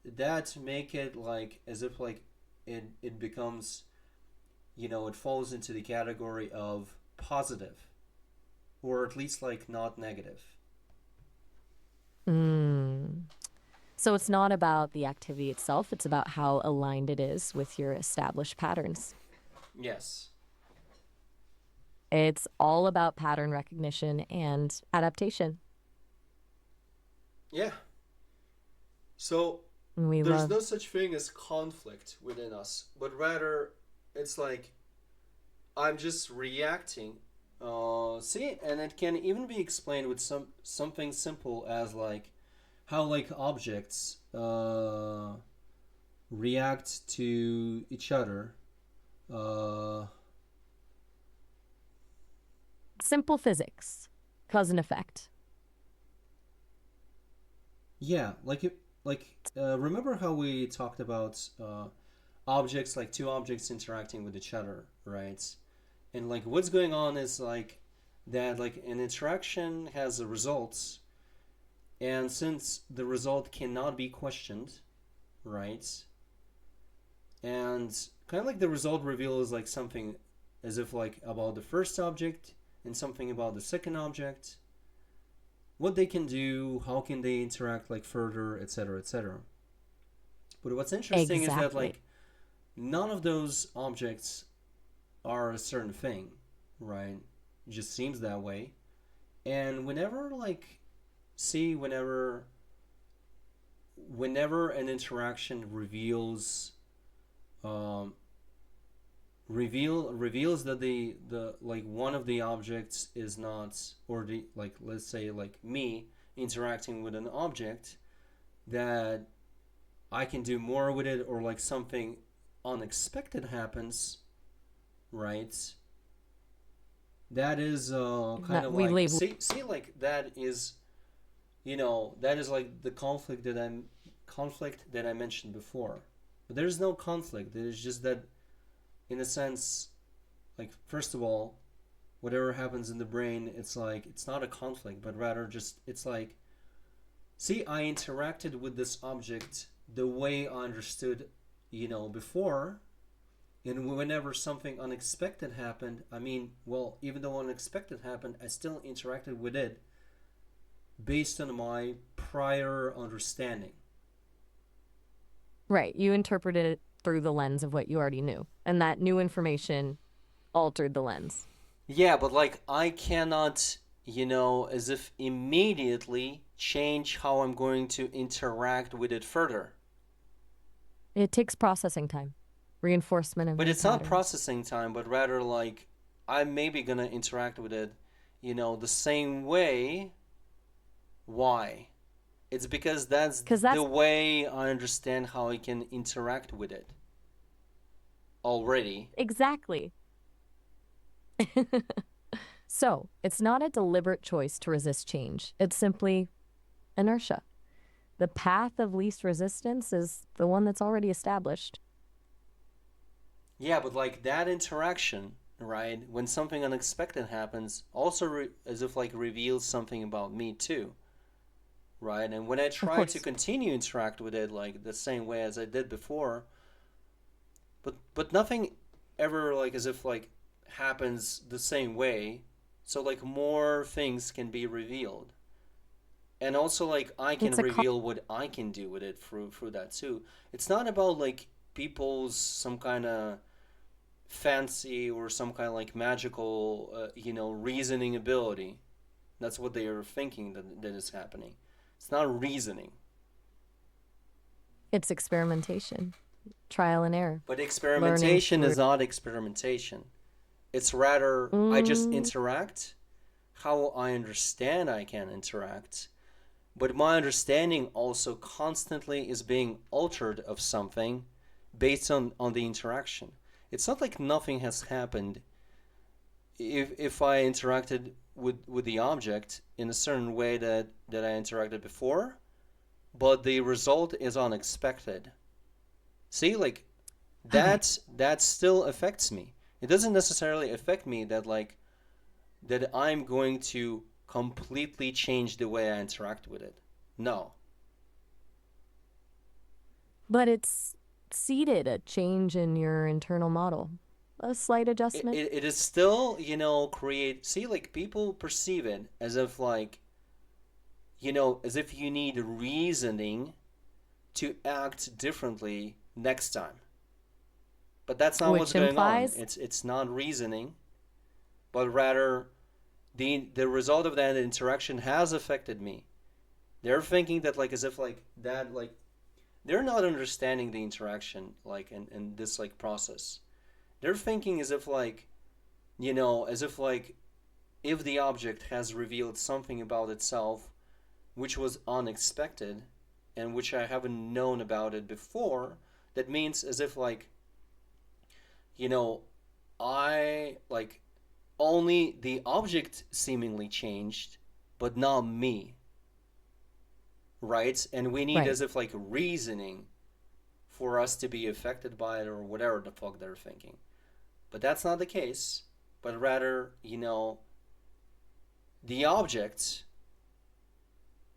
that make it like as if like it becomes, it falls into the category of positive, or at least like not negative. Mm. So it's not about the activity itself, it's about how aligned it is with your established patterns. Yes. It's all about pattern recognition and adaptation. Yeah. So And we there's love no such thing as conflict within us, but rather it's like I'm just reacting. See, and it can even be explained with something simple as like how like objects react to each other. Uh, simple physics, cause and effect. yeah, remember how we talked about objects, like two objects interacting with each other, right? And like what's going on is like that like an interaction has a results, and since the result cannot be questioned, right? And kind of like the result reveals like something as if like about the first object and something about the second object, what they can do, how can they interact like further, etc., etc. But what's interesting is that Exactly. like none of those objects are a certain thing, right? It just seems that way. And whenever like see whenever an interaction um, reveals that the like one of the objects is not, or the like let's say like me interacting with an object, that I can do more with it, or like something unexpected happens, right? That is kind That of we like label see like that is, that is like the conflict that I mentioned before. But there's no conflict. There's just that, in a sense, like first of all, whatever happens in the brain, it's like it's not a conflict, but rather just it's like, see, I interacted with this object the way I understood, before, and whenever something unexpected happened, I mean, well, even though unexpected happened, I still interacted with it based on my prior understanding. right. You interpreted it through the lens of what you already knew, and that new information altered the lens. Yeah, but like I cannot, as if immediately change how I'm going to interact with it further. It takes processing time, reinforcement of But new it's not patterns. processing time, but rather like I'm maybe gonna interact with it, the same way. Why? It's because that's Because the that's way I understand how I can interact with it already. exactly. So it's not a deliberate choice to resist change, it's simply inertia. The path of least resistance is the one that's already established. Yeah, but like that interaction. right? When something unexpected happens, also as if like reveals something about me too, right? And when I Of try to course. continue interact with it like the same way as I did before, but nothing ever like as if like happens the same way, so like more things can be revealed, and also like I can It's a con- reveal what I can do with it through that too. It's not about like people's some kind of fancy or some kind of like magical reasoning ability. That's what they are thinking that is happening. It's not reasoning. it's experimentation, trial and error, But learning experimentation through. is not experimentation. It's rather I just Mm, interact how I understand I can interact. But my understanding also constantly is being altered of something based on the interaction. It's not like nothing has happened if I interacted with the object in a certain way that I interacted before, but the result is unexpected. See, like okay. that still affects me. It doesn't necessarily affect me that I'm going to completely change the way I interact with it. No. But it's seeded a change in your internal model, a slight It, adjustment, it, it is still, create see like people perceive it as if like, as if you need reasoning to act differently next time. But that's not what's which going on. implies, It's not reasoning, but rather the result of that interaction has affected me. They're thinking that like as if like that like they're not understanding the interaction like in this like process. They're thinking as if like as if like if the object has revealed something about itself which was unexpected and which I haven't known about it before, that means as if like, you know, I like only the object seemingly changed, but not me, right? And we need right. as if like reasoning for us to be affected by it or whatever the fuck they're thinking. But that's not the case, but rather, the object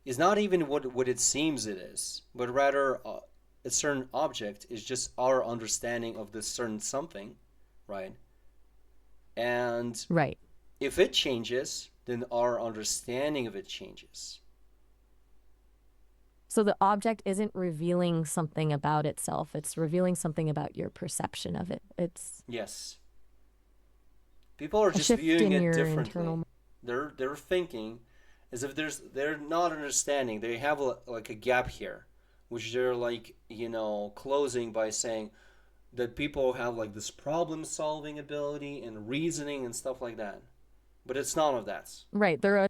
is not even what it seems it is, but rather a certain object is just our understanding of this certain something, right? And Right. if it changes, then our understanding of it changes. So the object isn't revealing something about itself, it's revealing something about your perception of it. It's Yes. People are a just shift viewing in it your differently. internal. They're thinking as if they're not understanding. They have like a gap here, which they're like closing by saying that people have like this problem solving ability and reasoning and stuff like that. But it's none of that. Right. They're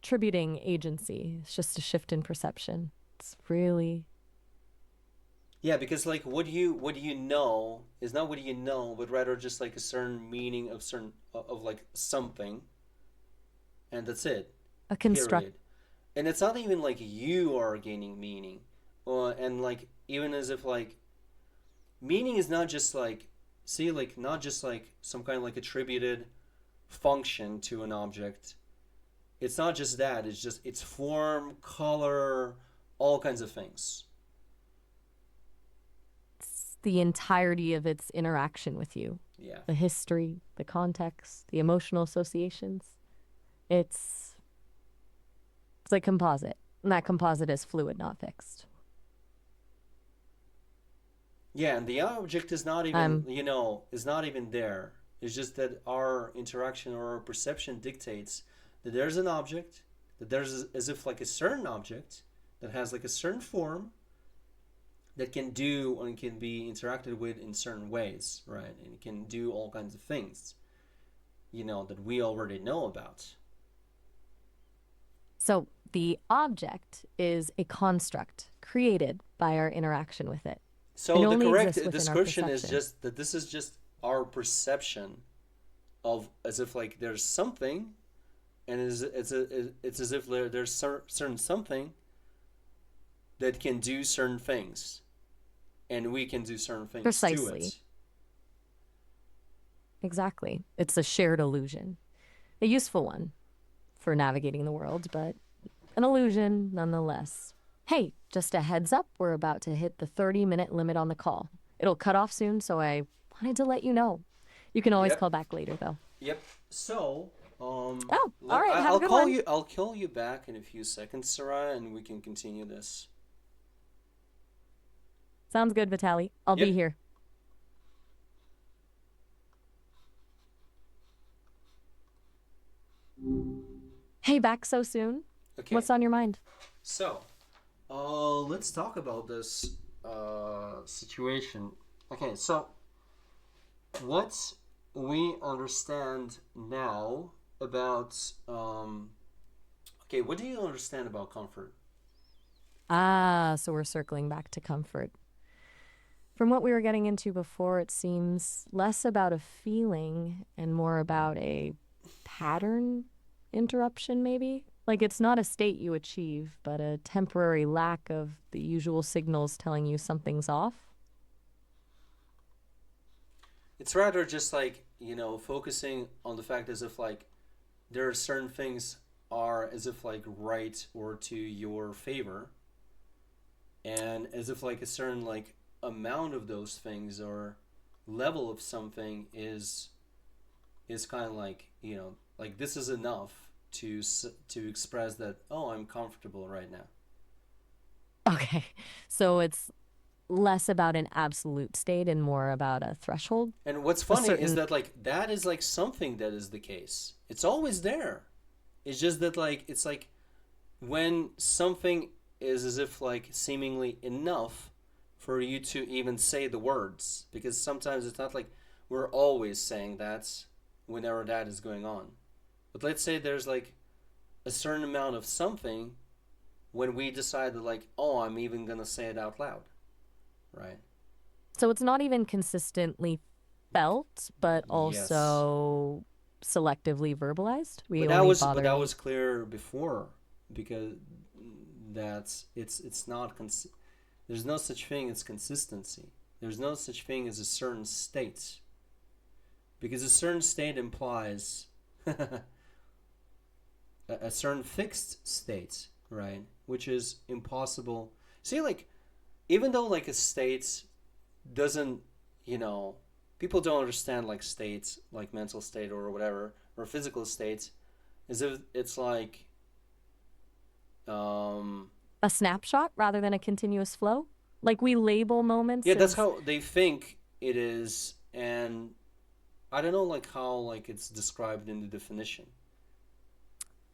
attributing agency. It's just a shift in perception. It's really Yeah, because like what you know is not what you know, but rather just like a certain meaning of certain of like something, and that's it. a construct. Period. And it's not even like you are gaining meaning, and like even as if like meaning is not just like see like not just like some kind of like attributed function to an object. It's not just that. It's just its form, color, all kinds of things. It's the entirety of its interaction with you, Yeah. the history, the context, the emotional associations. It's it's like composite. And that composite is fluid, not fixed. Yeah, and the object is not even, Um, is not even there. It's just that our interaction or our perception dictates that there's an object, that there's as if like a certain object that has like a certain form that can do and can be interacted with in certain ways, right? And it can do all kinds of things, that we already know about. so the object is a construct created by our interaction with it. It So the only correct exists within our description is perception. just that this is just our perception of as if like there's something, and it's as if there's certain something that can do certain things, and we can do certain things to Precisely. it. exactly. It's a shared illusion, a useful one for navigating the world, but an illusion nonetheless. Hey, just a heads up, we're about to hit the 30-minute limit on the call. It'll cut off soon, so I wanted to let you know. You can always Yep. call back later, though. Yep. So, Oh, all right. Have a I'll good call one. you. I'll call you back in a few seconds, Sarah, and we can continue this. Sounds good, Vitali. I'll be Yep. here. Hey, back so soon? Okay. What's on your mind? So, let's talk about this situation. Okay. So, what we understand now about okay, what do you understand about comfort? Ah, so we're circling back to comfort. From what we were getting into before, it seems less about a feeling and more about a pattern interruption, maybe? Like it's not a state you achieve, but a temporary lack of the usual signals telling you something's off. It's rather just like, focusing on the fact as if like there are certain things are as if like right or to your favor, and as if like a certain like amount of those things or level of something is kind of like, like this is enough to express that, oh, I'm comfortable right now. Okay, so it's less about an absolute state and more about a threshold, And what's a funny is certain. that like that is like something that is the case. It's always there. It's just that like it's like when something is as if like seemingly enough for you to even say the words, because sometimes it's not like we're always saying that whenever that is going on. But let's say there's like a certain amount of something when we decide that like, oh, I'm even gonna say it out loud, right? So it's not even consistently felt, but Yes. also selectively verbalized. We But that only was bother clear before, because that's it's not there's no such thing as consistency. There's no such thing as a certain state, because a certain state implies a certain fixed state, right? Which is impossible. See, like, even though like a state doesn't, you know, people don't understand like states, like mental state or whatever, or physical states, as if it's like, um, a snapshot rather than a continuous flow. Like we label yeah, moments that's as how they think it is, and I don't know like how like it's described in the definition.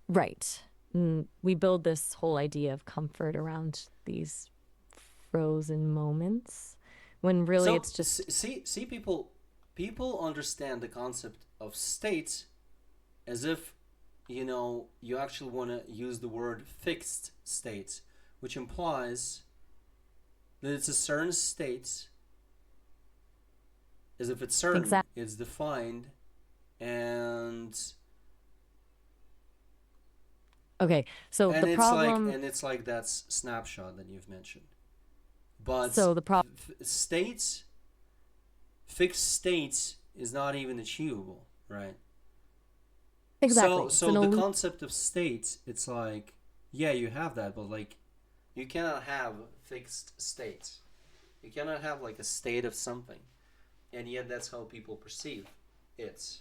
right. We build this whole idea of comfort around these frozen moments when really So it's just see, people understand the concept of state as if, you actually want to use the word fixed state, which implies that it's a certain state, as if it's certain, exact. it's defined, and Okay, so the problem, it's like that snapshot that you've mentioned. But so the problem, states, fixed states, is not even achievable, right? So exactly. It's so an the illusion. concept of states, it's like, yeah, you have that, but like you cannot have fixed states. You cannot have like a state of something, and yet that's how people perceive it.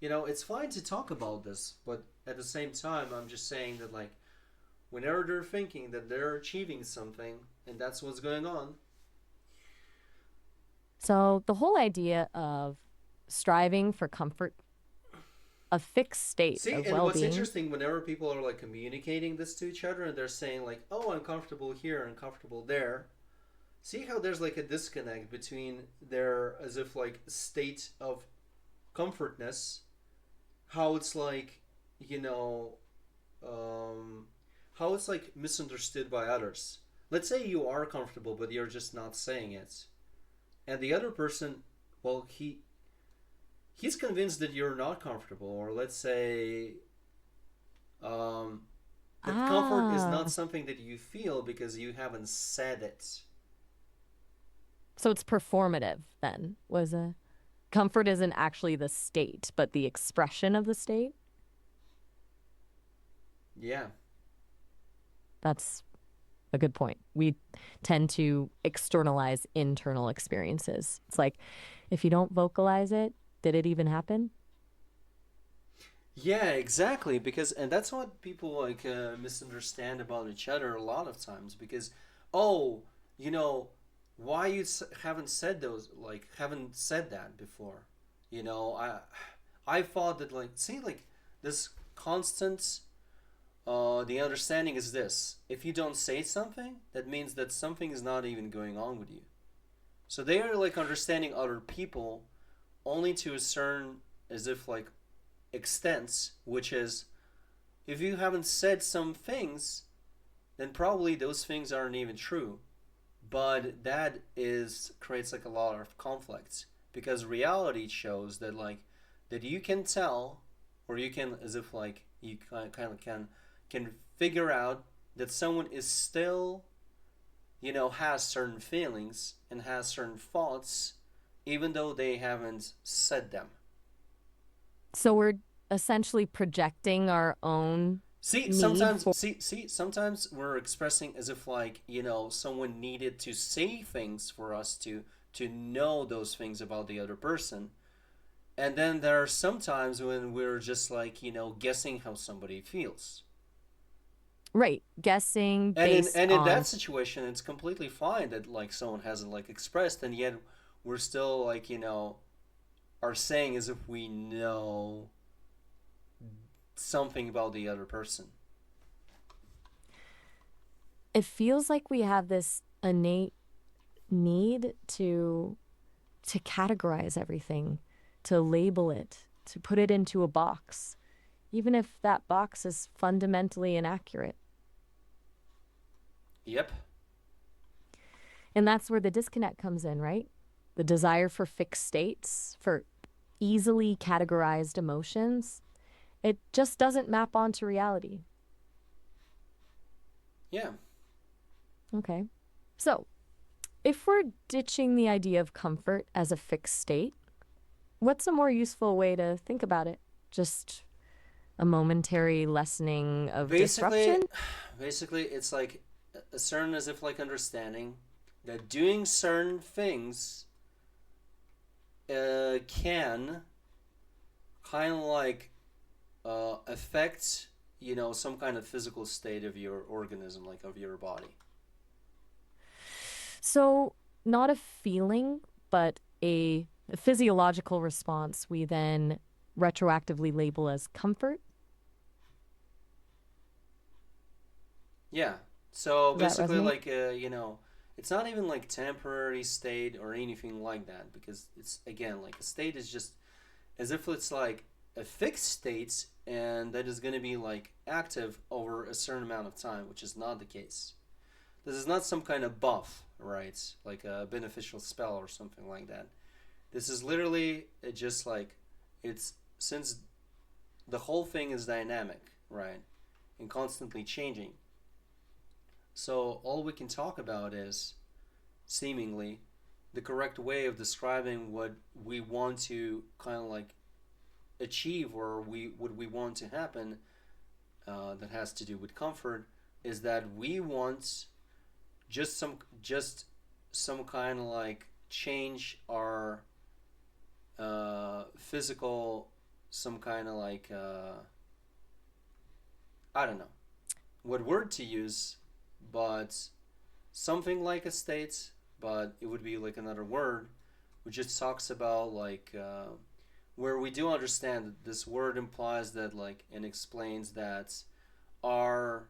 It's fine to talk about this, but at the same time, I'm just saying that like whenever they're thinking that they're achieving something, and that's what's going on. So the whole idea of striving for comfort, a fixed state See, of and what's well-being. interesting, whenever people are like communicating this to each other and they're saying like, "Oh, I'm comfortable here and comfortable there," see how there's like a disconnect between their as if like state of comfortness, how it's like, you know, um, how it's like misunderstood by others. Let's say you are comfortable, but you're just not saying it, and the other person, well, he's convinced that you're not comfortable, or let's say, um, that comfort is not Ah, something that you feel because you haven't said it. so it's performative then, was it? Comfort isn't actually the state, but the expression of the state. Yeah. That's a good point. We tend to externalize internal experiences. It's like if you don't vocalize it, did it even happen? Yeah, exactly. Because and that's what people like misunderstand about each other a lot of times. Because, oh, you know, why you haven't said those like haven't said that before? You know, I thought that like see like this constant. The understanding is this: if you don't say something, that means that something is not even going on with you. So they are like understanding other people only to a certain, as if like extents, which is if you haven't said some things, then probably those things aren't even true. But that is creates like a lot of conflicts because reality shows that like that you can tell or you can as if like you kind of can figure out that someone is still has certain feelings and has certain thoughts even though they haven't said them. So we're essentially projecting our own See, need sometimes for. sometimes we're expressing as if like, someone needed to say things for us to know those things about the other person. And then there are some times when we're just like, guessing how somebody feels. Right, guessing And in based and in that on. situation, it's completely fine that like someone hasn't like expressed, and yet we're still like, are saying as if we know something about the other person. It feels like we have this innate need to categorize everything, to label it, to put it into a box, even if that box is fundamentally inaccurate. Yep. And that's where the disconnect comes in, right? The desire for fixed states, for easily categorized emotions, it just doesn't map onto reality. Yeah. Okay. So, if we're ditching the idea of comfort as a fixed state, what's a more useful way to think about it? Just a momentary lessening of Basically, disruption? basically, it's like a certain as if like understanding that doing certain things can kind of like affect some kind of physical state of your organism, like of your body. So, not a feeling, but a physiological response we then retroactively label as comfort. Yeah. So Does that basically, resonate? like it's not even like temporary state or anything like that because it's again like a state is just as if it's like a fixed state and that is going to be like active over a certain amount of time, which is not the case. This is not some kind of buff, right? Like a beneficial spell or something like that. This is literally just like it's since the whole thing is dynamic, right? And constantly changing. So all we can talk about is seemingly the correct way of describing what we want to kind of like achieve or we what we want to happen that has to do with comfort is that we want just some kind of like change our physical some kind of like I don't know what word to use, but something like a state, but it would be like another word, which just talks about like where we do understand that this word implies that like and explains that our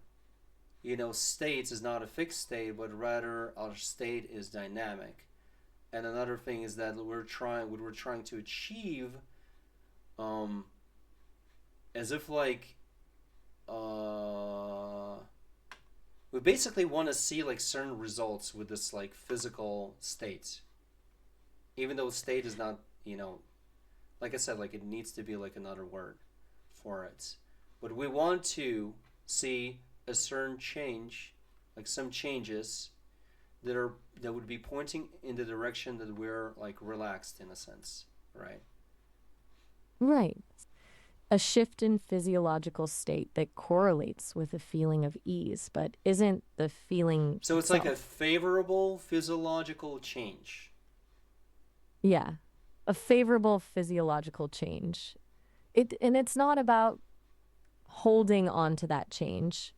states is not a fixed state, but rather our state is dynamic. And another thing is that we're trying to achieve, um, as if like uh, we basically want to see like certain results with this like physical state, even though state is not like I said like it needs to be like another word for it, but we want to see a certain change, like some changes that would be pointing in the direction that we're like relaxed in a sense, right? Right. A shift in physiological state that correlates with a feeling of ease, but isn't the feeling So it's like a itself. favorable physiological change. Yeah. A favorable physiological change. And it's not about holding on to that change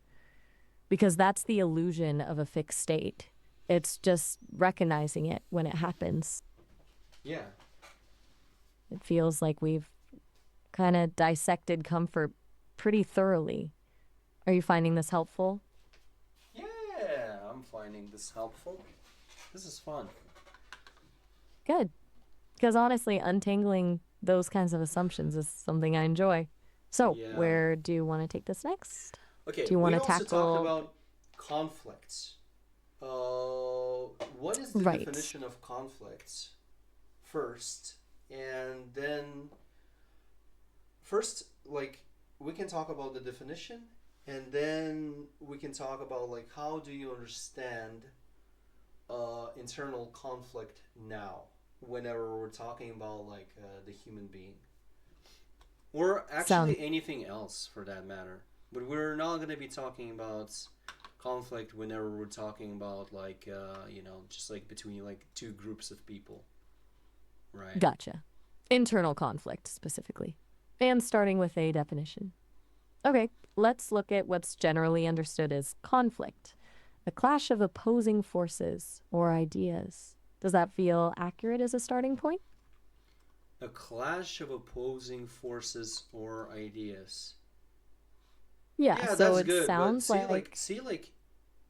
because that's the illusion of a fixed state. It's just recognizing it when it happens. Yeah. It feels like we've kind of dissected comfort pretty thoroughly. Are you finding this helpful? Yeah, I'm finding this helpful. This is fun. Good. Because honestly, untangling those kinds of assumptions is something I enjoy. So, Yeah. where do you want to take this next? Okay, Do you want we to also talked tackle? about conflicts. What is the Right. definition of conflicts first? And then, first, like, we can talk about the definition, and then we can talk about, like, how do you understand internal conflict now, whenever we're talking about, like, the human being. Or Sounds actually anything else for that matter. But we're not going to be talking about conflict whenever we're talking about like just like between like two groups of people, right? gotcha. Internal conflict specifically. And starting with a definition. Okay, let's look at what's generally understood as conflict, a clash of opposing forces or ideas. Does that feel accurate as a starting point? A clash of opposing forces or ideas. Yeah, Yeah, so that's it good. But sounds see, like, like,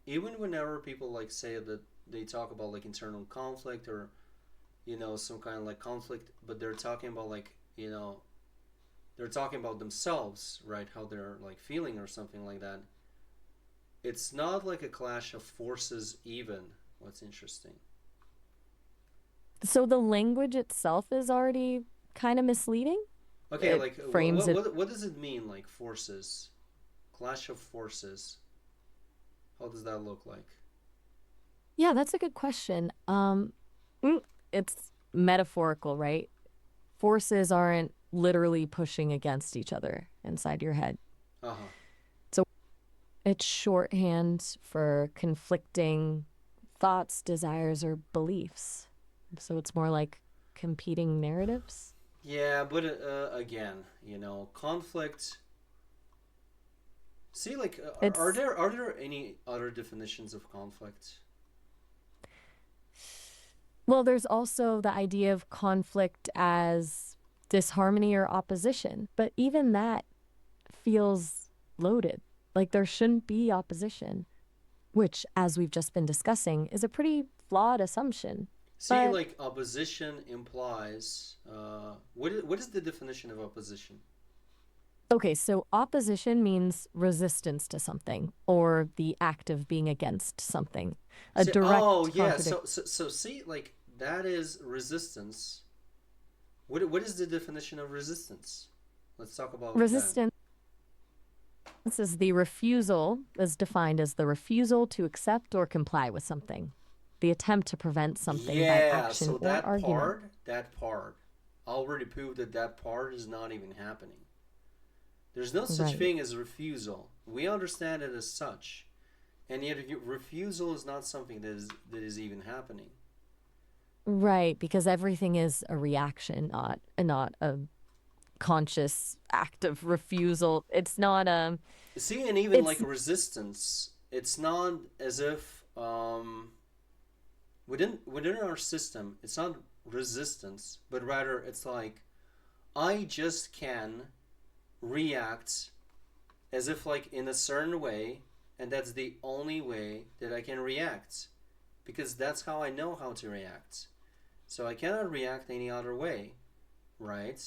even whenever people like say that they talk about like internal conflict or some kind of like conflict, but they're talking about like they're talking about themselves, right? How they're like feeling or something like that. It's not like a clash of forces, even. What's interesting. so the language itself is already kind of misleading. Okay, It like frames it. what does it mean, like forces? Clash of forces. How does that look like? Yeah, that's a good question. It's metaphorical, right? Forces aren't literally pushing against each other inside your head. Uh huh. So it's shorthand for conflicting thoughts, desires, or beliefs. So it's more like competing narratives. Yeah, but again, conflict. See, like, are It's, there are there any other definitions of conflict? well, there's also the idea of conflict as disharmony or opposition, but even that feels loaded. Like there shouldn't be opposition, which, as we've just been discussing, is a pretty flawed assumption. See, But like opposition implies. What is the definition of opposition? okay, so opposition means resistance to something or the act of being against something, a See, oh direct yeah. contradiction. So see, like that is resistance. What is the definition of resistance? Let's talk about that. Resistance is the refusal, as defined as the refusal to accept or comply with something, the attempt to prevent something by Yeah. action So or that argument. part, already proved that that part is not even happening. There's no such Right. thing as refusal. We understand it as such, and yet refusal is not something that is even happening. Right, because everything is a reaction, not a conscious act of refusal. It's not See, and even like it's resistance, it's not as if within our system, it's not resistance, but rather it's like I just can react as if like in a certain way, and that's the only way that I can react because that's how I know how to react. So I cannot react any other way, right?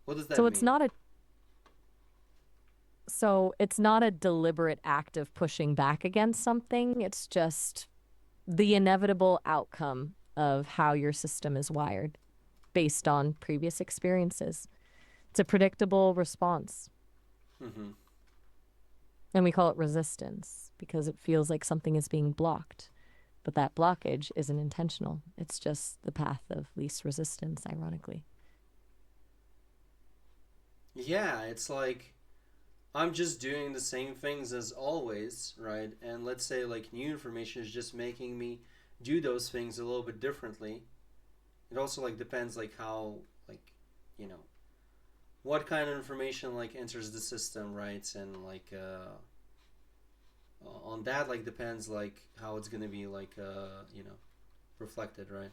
What does that so it's mean? not a so it's not a deliberate act of pushing back against something. It's just the inevitable outcome of how your system is wired based on previous experiences. It's a predictable response. Mm-hmm. And we call it resistance because it feels like something is being blocked. But that blockage isn't intentional. It's just the path of least resistance, ironically. Yeah, it's like I'm just doing the same things as always, right? And let's say like new information is just making me do those things a little bit differently. It also like depends like how like you know what kind of information like enters the system, right? And like on that like depends like how it's gonna be like reflected, right?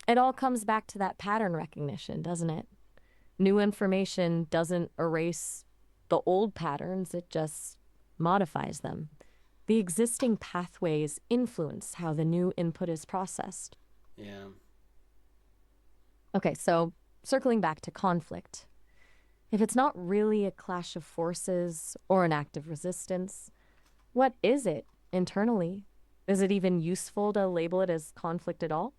It all comes back to that pattern recognition, doesn't it? New information doesn't erase the old patterns, it just modifies them. The existing pathways influence how the new input is processed. Yeah. Okay, so circling back to conflict. If it's not really a clash of forces or an act of resistance, what is it internally? Is it even useful to label it as conflict at all?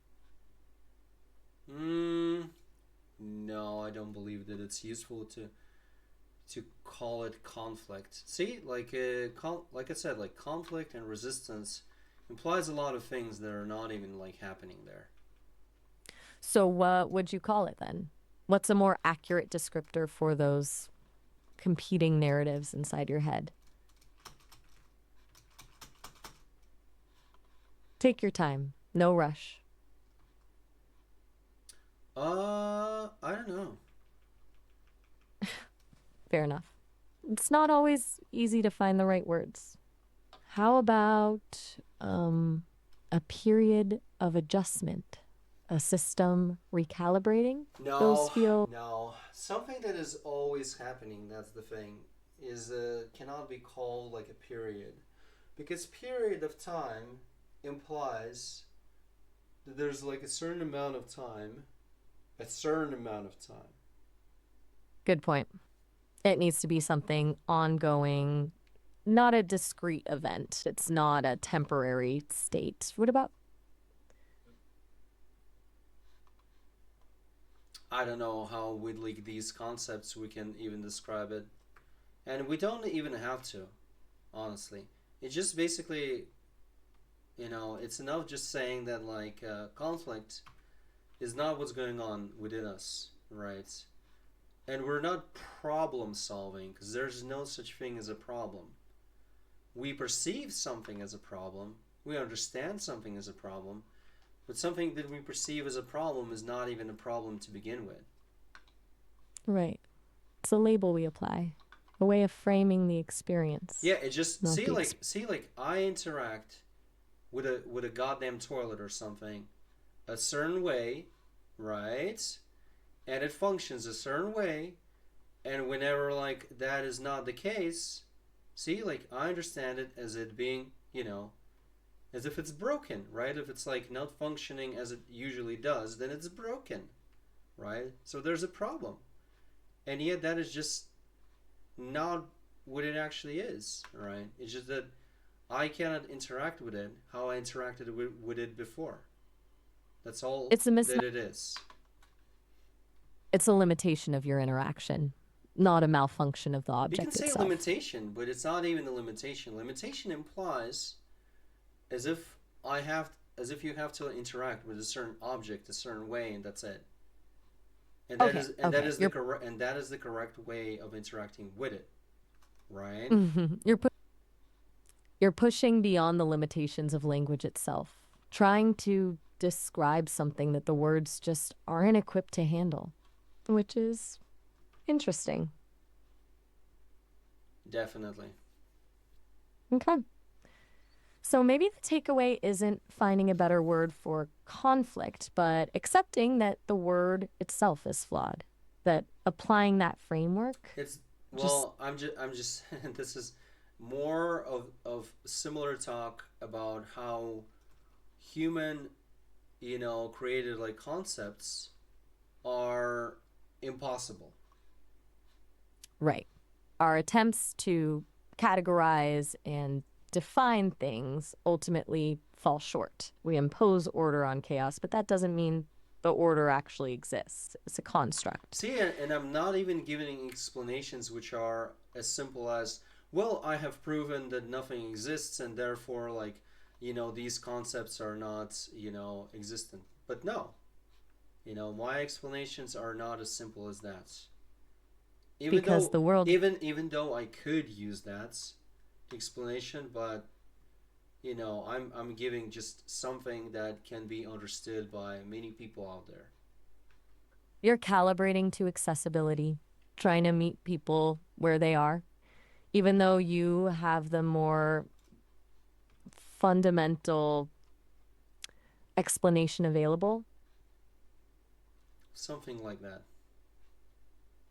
Mm, no, I don't believe that it's useful to call it conflict. See, like like I said, like conflict and resistance implies a lot of things that are not even like happening there. So, what would you call it then? What's a more accurate descriptor for those competing narratives inside your head? Take your time, no rush. I don't know. Fair enough. It's not always easy to find the right words. How about a period of adjustment, a system recalibrating? Those No, feel no. Something that is always happening, that's the thing, is cannot be called like a period. Because period of time implies that there's like a certain amount of time. good point. It needs to be something ongoing, not a discrete event. It's not a temporary state. What about I don't know how with like these concepts we can even describe it. And we don't even have to, honestly. It's just basically, it's enough just saying that like conflict is not what's going on within us, right? And we're not problem solving because there's no such thing as a problem. We perceive something as a problem, we understand something as a problem, but something that we perceive as a problem is not even a problem to begin with. right? It's a label we apply, a way of framing the experience, Yeah, it just not the see like I interact with a goddamn toilet or something a certain way, right? And it functions a certain way, and whenever like that is not the case, see like I understand it as it being, as if it's broken, right? If it's like not functioning as it usually does, then it's broken, right? So there's a problem. And yet that is just not what it actually is, right? It's just that I cannot interact with it how I interacted with it before. That's all it's a mis that it is. it's a limitation of your interaction, not a malfunction of the You can object say itself. limitation, but it's not even a limitation. Limitation implies as if as if you have to interact with a certain object a certain way, and that's it. Okay, And that okay. is the correct and that is the correct way of interacting with it, right? You're you're pushing beyond the limitations of language itself, trying to describe something that the words just aren't equipped to handle, which is interesting. Definitely. Okay. So maybe the takeaway isn't finding a better word for conflict, but accepting that the word itself is flawed, that applying that framework It's just I'm just this is more of similar talk about how human, created like concepts are impossible. right. Our attempts to categorize and define things ultimately fall short. We impose order on chaos, but that doesn't mean the order actually exists. It's a construct. See, and I'm not even giving explanations which are as simple as, well, I have proven that nothing exists, and therefore, like, these concepts are not, existent. But no, my explanations are not as simple as that. Even because though the world even though I could use that explanation, but I'm giving just something that can be understood by many people out there. you're calibrating to accessibility, trying to meet people where they are, even though you have the more fundamental explanation available. Something like that.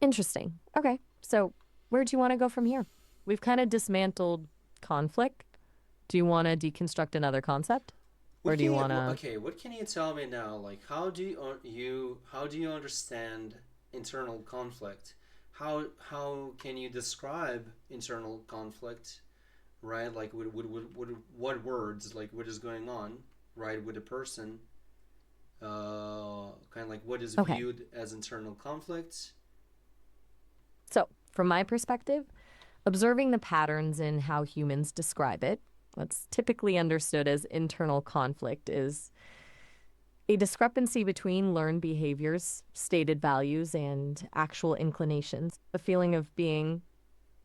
Interesting. Okay. So, where do you want to go from here? We've kind of dismantled conflict. Do you want to deconstruct another concept? Or What do can you you want to? okay? What can you tell me now? Like, how do you understand internal conflict? How can you describe internal conflict? Right? Like, what words? Like, what is going on? Right, with a person. Kind of like what is Okay. viewed as internal conflict. So, from my perspective, observing the patterns in how humans describe it, what's typically understood as internal conflict is a discrepancy between learned behaviors, stated values, and actual inclinations. A feeling of being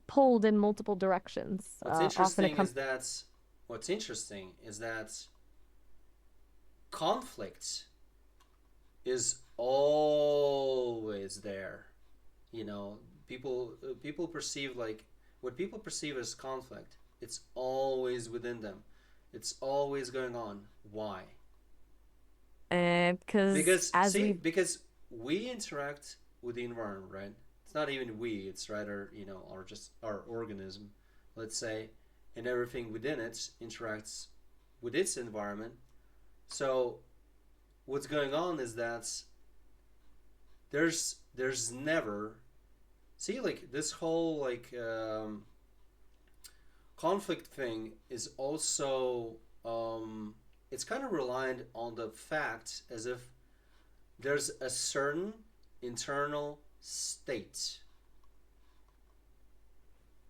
pulled in multiple directions, What's often interesting accompanied. is that what's interesting is that conflict is always there. You know, people perceive like what people perceive as conflict. It's always within them. It's always going on. Why? Because as we Because we interact with the environment, right? It's not even we. It's rather our just our organism, let's say, and everything within it interacts with its environment. So what's going on is that there's never see like this whole like conflict thing is also it's kind of reliant on the fact as if there's a certain internal state.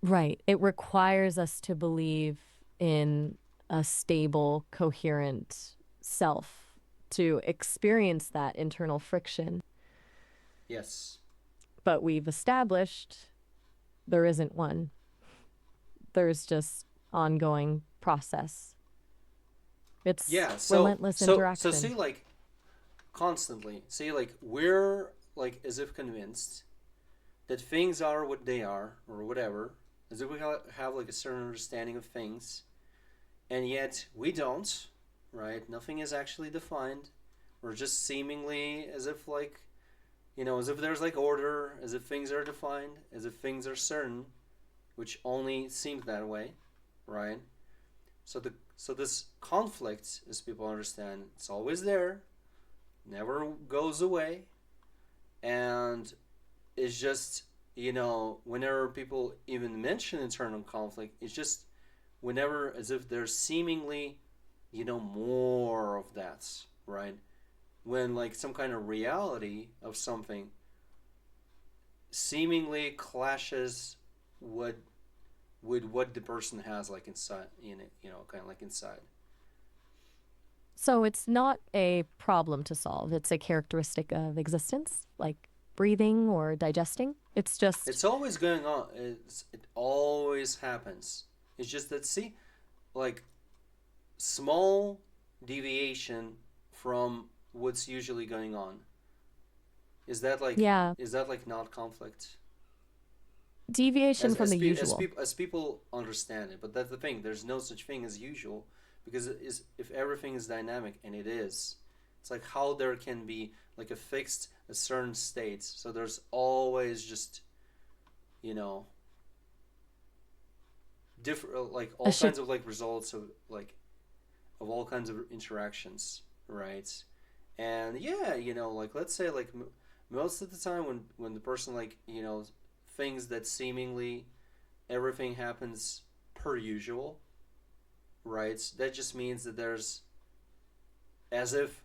right, it requires us to believe in a stable, coherent self to experience that internal friction. Yes. But we've established there isn't one. There's just ongoing process. It's Yeah. So relentless so interaction. see like constantly see like we're like as if convinced that things are what they are or whatever, as if we have like a certain understanding of things, and yet we don't. Right? Nothing is actually defined. We're just seemingly as if like as if there's like order, as if things are defined, as if things are certain, which only seems that way, right? So this conflict, as people understand, it's always there, never goes away, and it's just whenever people even mention internal conflict, it's just whenever as if there's seemingly more of that, right? When like some kind of reality of something seemingly clashes what with what the person has like inside in it, kind of like inside. So it's not a problem to solve. It's a characteristic of existence, like breathing or digesting. It's just It's always going on. It always happens. It's just that see, like small deviation from what's usually going on. Is that like yeah, not conflict? deviation from the As usual. people understand it, but that's the thing. There's no such thing as usual, because it is if everything is dynamic, and it is. It's like how there can be like a certain state. So there's always just you know different like A all shi kinds of like results of like of all kinds of interactions, right? And yeah, like let's say like most of the time when the person like thinks that seemingly everything happens per usual, right? That just means that there's as if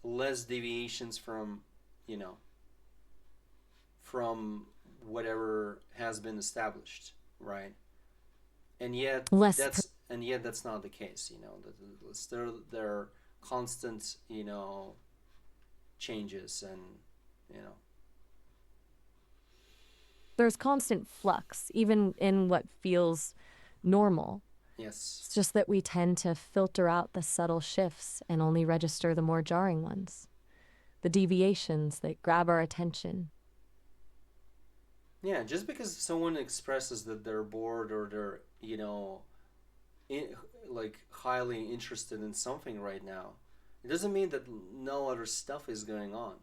less deviations from you know from whatever has been established, right? And yet less that's and yet that's not the case. There are constant, changes, and you know, There's constant flux, even in what feels normal. yes, It's just that we tend to filter out the subtle shifts and only register the more jarring ones, the deviations that grab our attention. yeah. Just because someone expresses that they're bored or they're, in, like highly interested in something right now, it doesn't mean that no other stuff is going on.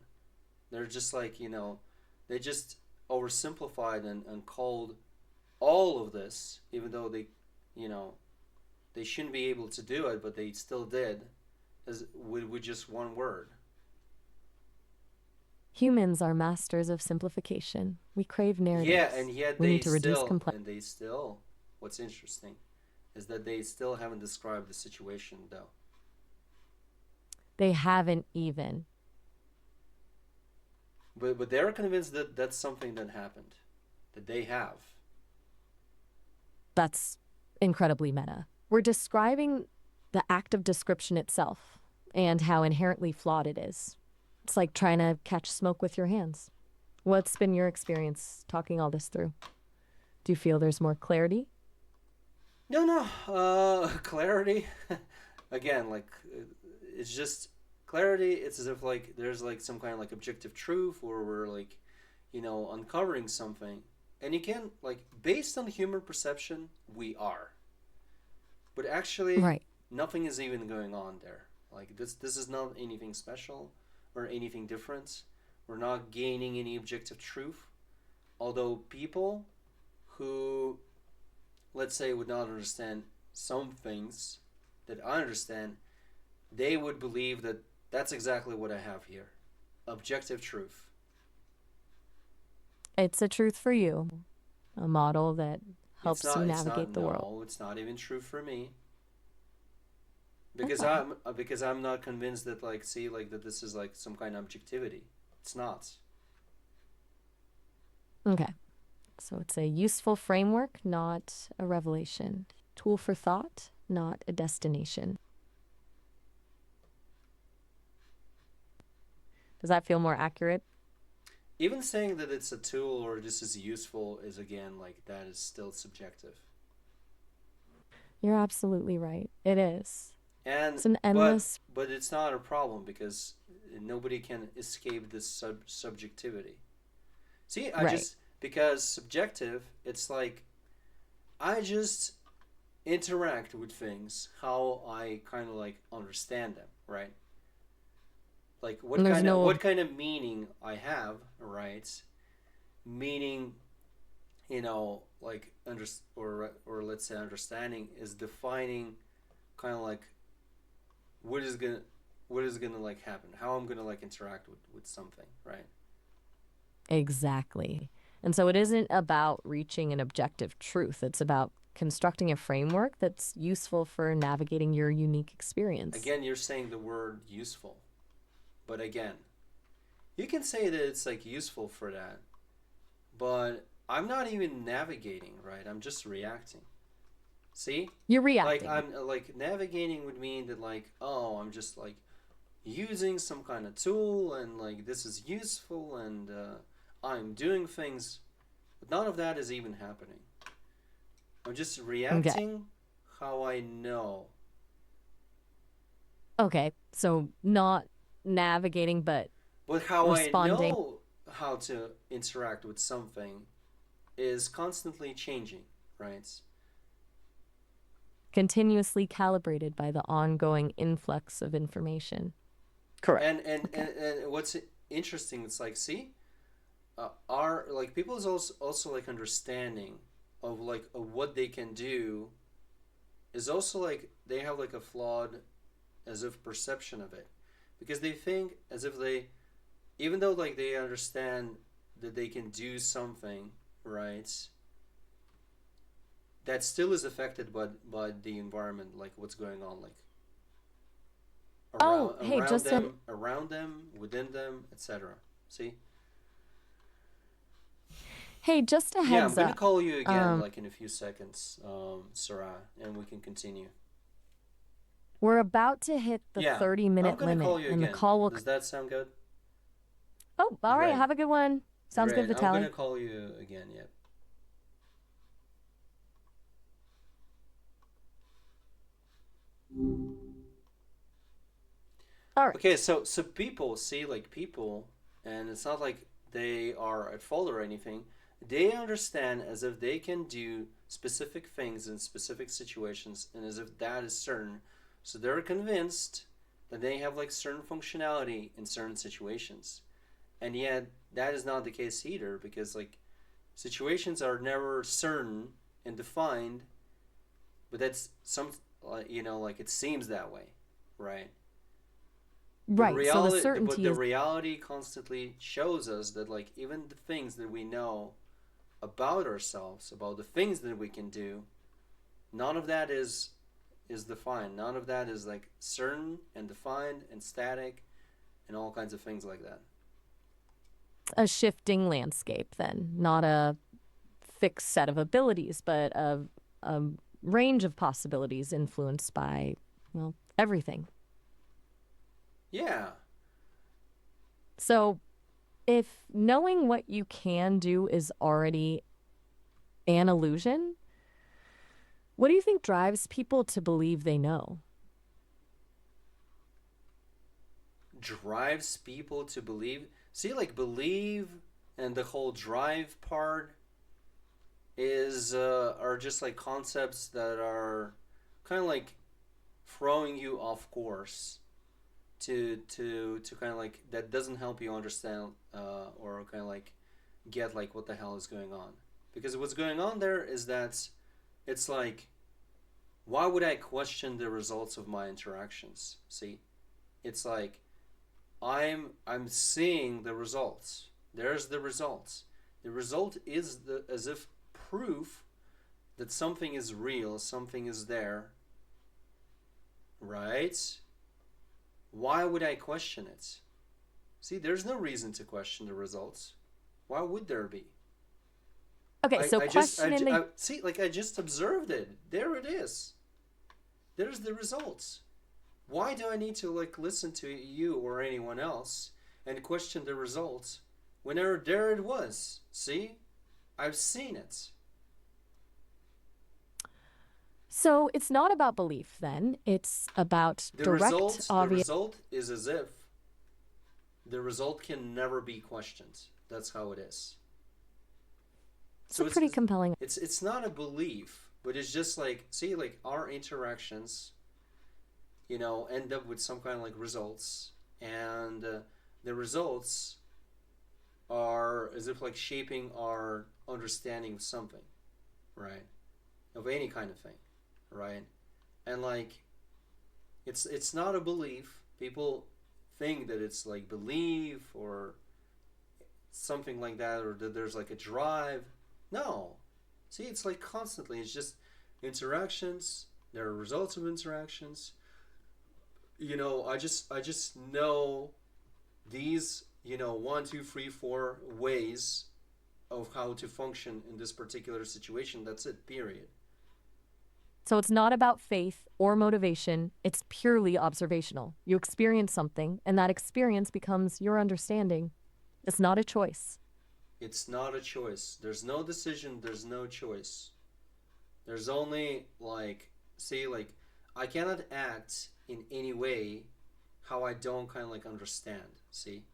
They're just like, they just oversimplified and called all of this, even though you know, they shouldn't be able to do it, but they still did, as with just one word. Humans are masters of simplification. We crave Yeah, and narratives. yet We need to reduce complexity. they still, what's interesting is that they still haven't described the situation, though. They haven't even. But they're convinced that that's something that happened, that they have. That's incredibly meta. We're describing the act of description itself and how inherently flawed it is. It's like trying to catch smoke with your hands. What's been your experience talking all this through? Do you feel there's more clarity? No, no, clarity. Again, like it's just clarity. It's as if like there's like some kind of like objective truth, or we're like, uncovering something, and you can like based on human perception, we are, but actually, Right. nothing is even going on there. Like this is not anything special or anything different. We're not gaining any objective truth. Although people who, let's say, would not understand some things that I understand, they would believe that that's exactly what I have here, objective truth. It's a truth for you, a model that It's helps you not. It's not. navigate the world. No, it's not even true for me because Okay. I'm not convinced that like see like that this is like some kind of objectivity. It's not. Okay. So it's a useful framework, not a revelation. Tool for thought, not a destination. Does that feel more accurate? Even saying that it's a tool or this is useful is again like that is still subjective. You're absolutely right. It is. And It's an endless. but it's not a problem because nobody can escape this subjectivity. See, I Right. just because subjective, it's like I just interact with things how I kind of like understand them, right? Like And there's no. what kind of meaning I have, right? Meaning, like or let's say understanding is defining kind of like what is gonna like happen, how I'm gonna like interact with something, right? Exactly. And so it isn't about reaching an objective truth, it's about constructing a framework that's useful for navigating your unique experience. Again, you're saying the word useful, but again, you can say that it's like useful for that, but I'm not even navigating, right? I'm just reacting. See? You're Like reacting. I'm like navigating would mean that like, oh, I'm just like using some kind of tool and like this is useful and I'm doing things, but none of that is even happening. I'm just Okay. reacting how I know. Okay. So not navigating, but But how I responding, know how to interact with something is constantly changing, right? continuously calibrated by the ongoing influx of information. Correct. Okay. And what's interesting, it's like, see, our like people's also like understanding of like of what they can do is also like they have like a flawed as if perception of it because they think as if they even though like they understand that they can do something, right, that still is affected by the environment, like what's going on like Oh, hey, around them, within them, etc. See? Hey, just a Yeah, I'm heads gonna up. call you again, Um, like in a few seconds, Sarah, and we can continue. we're about to hit the Yeah, 30 I'm minute gonna call limit, you and the again. call will. Does that sound good? Oh, all right. Great, Have a good one. Sounds good, great. I'm gonna Vitaly. call you again. Yeah. All Okay, right. so people see like people, and it's not like they are at fault or anything. They understand as if they can do specific things in specific situations, and as if that is certain. So they're convinced that they have like certain functionality in certain situations, and yet that is not the case either because like situations are never certain and defined, but that's some like it seems that way, right? the Right. So the reality the, but certainty the is reality constantly shows us that like even the things that we know about ourselves, about the things that we can do, none of that is defined, none of that is like certain and defined and static and all kinds of things like that. a shifting landscape, then, not a fixed set of abilities, but a range of possibilities influenced by, well, everything. Yeah. So if knowing what you can do is already an illusion, what do you think drives people to believe they know? Drives people to believe, see, like believe and the whole drive part is are just like concepts that are kind of like throwing you off course to kind of like that doesn't help you understand or kind of like get like what the hell is going on, because what's going on there is that it's like, why would I question the results of my interactions? See, it's like I'm seeing the results. There's the results. The result is the as if proof that something is real, something is there, right? Why would I question it? See, there's no reason to question the results. Why would there be? Okay, I, so I just question in the I see, like I just observed it. There it is. There's the results. Why do I need to like listen to you or anyone else and question the results whenever there it was? See, I've seen it. So it's not about belief then. It's about The direct result, the obvious. result is as if the result can never be questioned. That's how it is. It's a So pretty compelling. it's not a belief, but it's just like, see, like our interactions, end up with some kind of like results, and the results are as if like shaping our understanding of something, right? Of any kind of thing, right? And like it's not a belief. People think that it's like belief or something like that, or that there's like a drive. No. See, it's like constantly, it's just interactions. There are results of interactions. I just know these, one, two, three, four ways of how to function in this particular situation. That's it, period. So it's not about faith or motivation. It's purely observational. You experience something, and that experience becomes your understanding. It's not a choice. It's not a choice. There's no decision, there's no choice. There's only like, see, like, I cannot act in any way how I don't kind of like understand, see,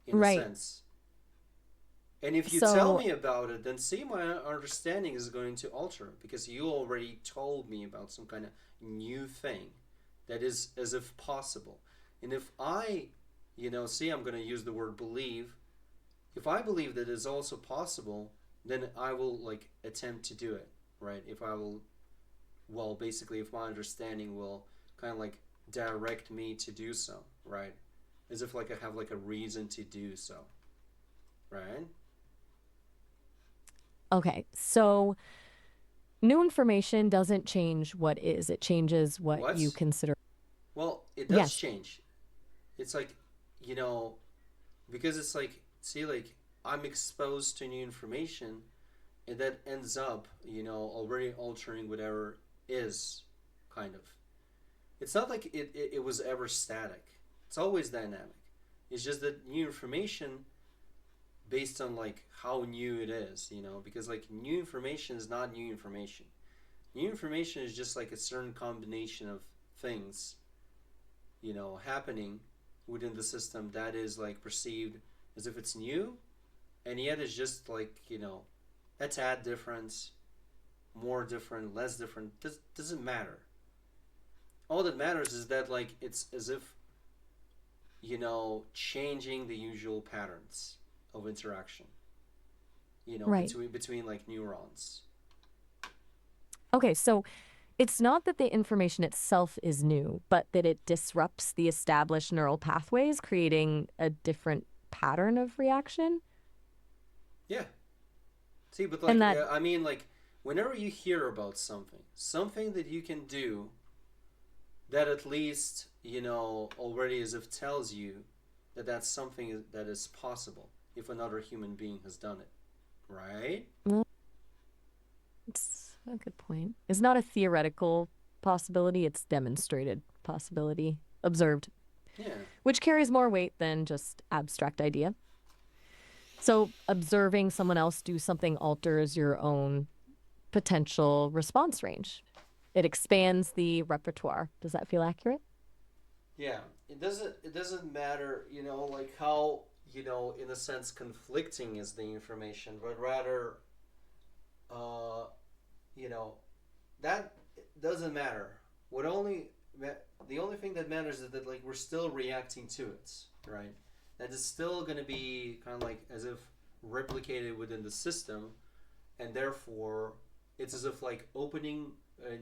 in a Right. sense. And if you tell So, me about it, then see, my understanding is going to alter because you already told me about some kind of new thing that is as if possible. And if I, see, I'm going to use the word believe. If I believe that it's also possible, then I will like attempt to do it, right? If I will, well, basically, if my understanding will kind of like direct me to do so, right? As if like I have like a reason to do so, right? okay. So new information doesn't change what is, it changes what you What? consider. Well, it does Yes. change. It's like, you know, because it's like, see, like, I'm exposed to new information, and that ends up, already altering whatever is, kind of. It's not like it was ever static. It's always dynamic. It's just that new information, based on like how new it is, because like new information is not new information. New information is just like a certain combination of things, happening within the system that is like perceived as if it's new, and yet it's just like, a tad difference, more different, less different. Doesn't matter. All that matters is that like it's as if, changing the usual patterns of interaction, Right. between like neurons. Okay, so it's not that the information itself is new, but that it disrupts the established neural pathways, creating a different pattern of reaction. Yeah. See, but And like, that, I mean, like, whenever you hear about something that you can do that at least, already as if tells you that that's something that is possible if another human being has done it, right? well, it's a good point. It's not a theoretical possibility, it's demonstrated possibility, observed, Yeah. which carries more weight than just abstract idea. So, observing someone else do something alters your own potential response range. It expands the repertoire. Does that feel accurate? Yeah. It doesn't matter, like how, in a sense conflicting is the information, but rather, uh, you know, that doesn't matter. What only the only thing that matters is that like we're still reacting to it, right? That is still going to be kind of like as if replicated within the system, and therefore it's as if like opening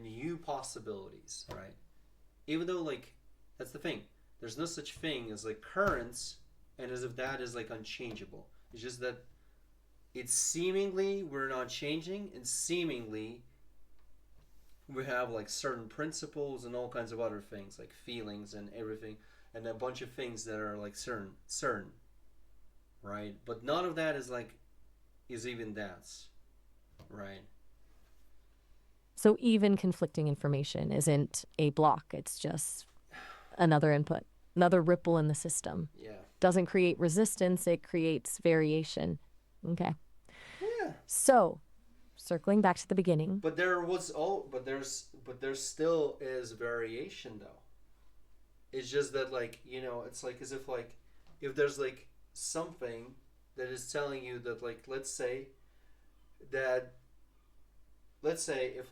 new possibilities, right? Even though like that's the thing, there's no such thing as like currents, and as if that is like unchangeable. It's just that it's seemingly we're not changing, and seemingly we have like certain principles and all kinds of other things like feelings and everything, and a bunch of things that are like certain, right? But none of that is like is even that, right? So, even conflicting information isn't a block, it's just another input, another ripple in the system. Yeah. Doesn't create resistance, it creates variation. Okay. Yeah. So, circling back to the beginning, But there still is variation though. It's just that like, it's like as if like if there's like something that is telling you that like that let's say if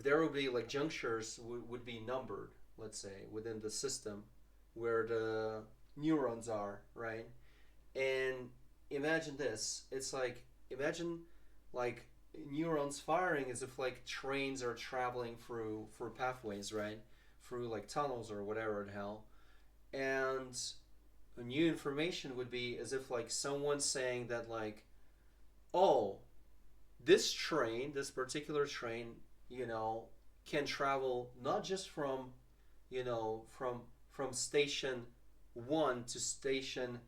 there would be like junctures would be numbered, let's say within the system where the neurons are, right? And imagine this. It's like imagine like neurons firing as if like trains are traveling through pathways, right? Through like tunnels or whatever the hell. And new information would be as if like someone saying that like, oh, this particular train, you know, can travel not just from, from station 1 to station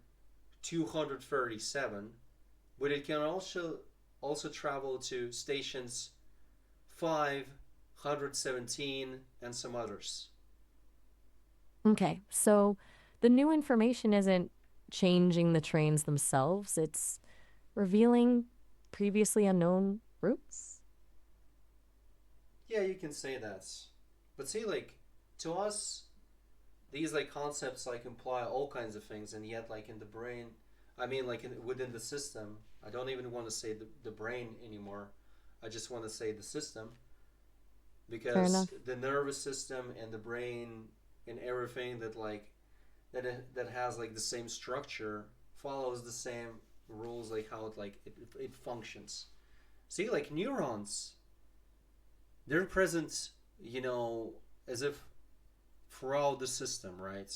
237, but it can also travel to stations 517 and some others. okay, so the new information isn't changing the trains themselves, it's revealing previously unknown routes. Yeah, you can say that. But see, like, to us, these like concepts like imply all kinds of things, and yet like in the brain, I mean like within the system, I don't even want to say the brain anymore. I just want to say the system, Fair because enough. the nervous system and the brain and everything that like that has like the same structure follows the same rules, like how it functions. See, like neurons, they're present, you know, as if throughout the system, right?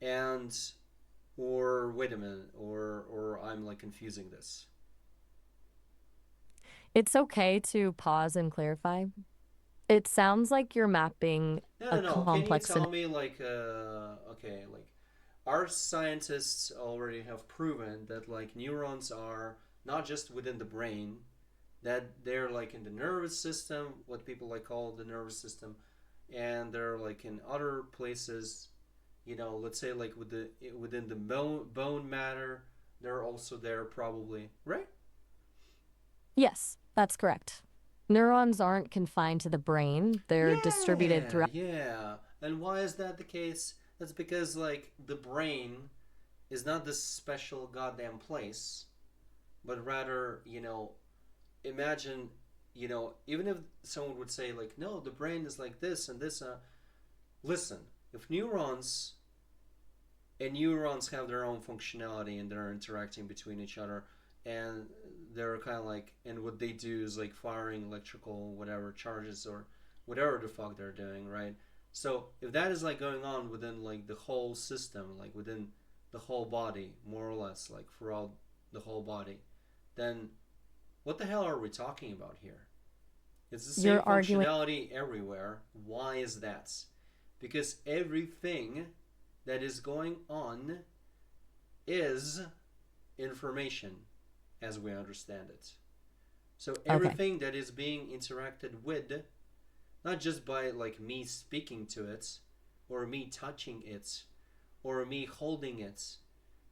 And or wait a minute, or I'm like confusing this. It's okay to pause and clarify. It sounds like you're mapping No, a no, no. Can you complex tell me like okay, like our scientists already have proven that like neurons are not just within the brain, that they're like in the nervous system, what people like call the nervous system, and they're like in other places. Let's say like within the bone matter, they're also there probably, right? Yes, that's correct. Neurons aren't confined to the brain, they're distributed Yeah, throughout. yeah. And why is that the case? That's because like the brain is not this special goddamn place, but rather, imagine, even if someone would say like, no, the brain is like this and this. Listen, if neurons have their own functionality and they're interacting between each other, and they're kind of like, and what they do is like firing electrical whatever charges or whatever the fuck they're doing, right? So if that is like going on within like the whole system, like within the whole body, more or less, like throughout the whole body, then what the hell are we talking about here? It's the same You're arguing. functionality everywhere. Why is that? Because everything that is going on is information as we understand it. So Okay. everything that is being interacted with, not just by like me speaking to it, or me touching it, or me holding it,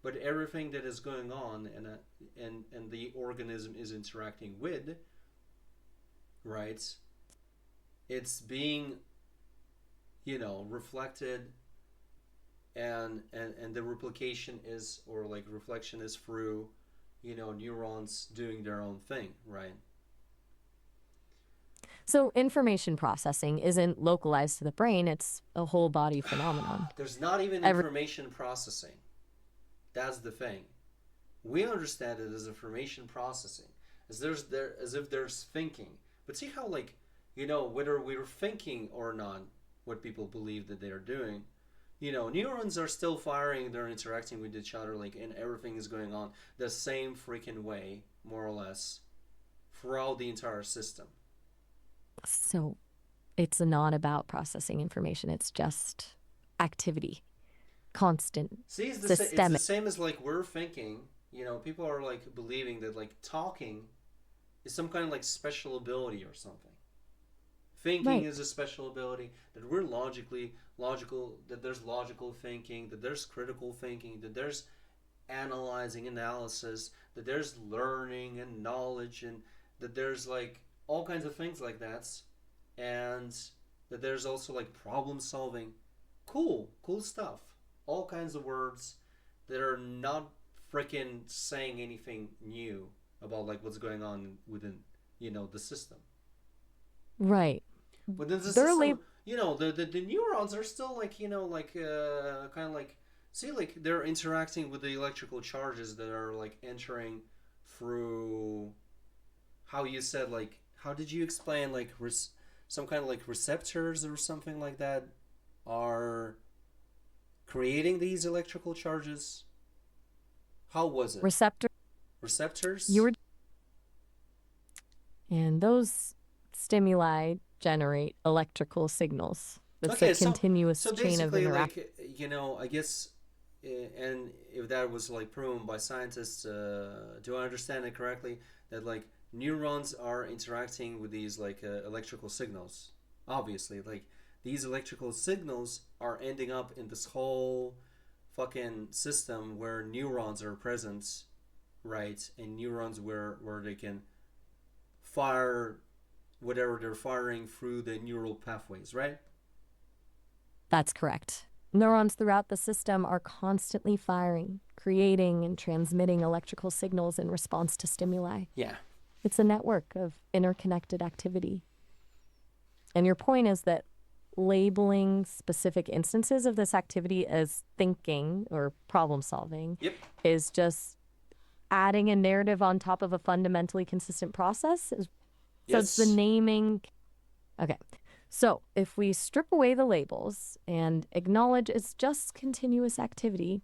but everything that is going on and the organism is interacting with, right? It's being reflected, and the replication is, or like reflection is through neurons doing their own thing, right? So, information processing isn't localized to the brain, it's a whole body phenomenon. There's not even Every information processing. That's the thing. We understand it as information processing, as if there's thinking. But see how like whether we're thinking or not, what people believe that they're doing, neurons are still firing, they're interacting with each other, like, and everything is going on the same freaking way, more or less, throughout the entire system. So, it's not about processing information, it's just activity, constant, See, it's the systemic. same as like we're thinking. People are like believing that like talking is some kind of like special ability or something. Thinking Right. is a special ability, that we're logical, that there's logical thinking, that there's critical thinking, that there's analyzing analysis, that there's learning and knowledge, and that there's like all kinds of things like that, and that there's also like problem solving. Cool stuff. All kinds of words that are not freaking saying anything new about like what's going on within the system. Right. Within the They're system, lab- the neurons are still like like kind of like, see, like they're interacting with the electrical charges that are like entering through, how you said, like, how did you explain, like some kind of like receptors or something like that are creating these electrical charges. How was it? receptor you Receptors. were and those stimuli generate electrical signals. It's a Okay, so continuous chain of basically, interaction. like, I guess, and if that was like proven by scientists, do I understand it correctly that like neurons are interacting with these like electrical signals? Obviously, like these electrical signals are ending up in this whole fucking system where neurons are present, right? And neurons where they can fire whatever they're firing through the neural pathways, right? That's correct. Neurons throughout the system are constantly firing, creating and transmitting electrical signals in response to stimuli. Yeah. It's a network of interconnected activity. And your point is that labeling specific instances of this activity as thinking or problem solving Yep. is just adding a narrative on top of a fundamentally consistent process. So it's the Yes. naming. Okay. So if we strip away the labels and acknowledge it's just continuous activity,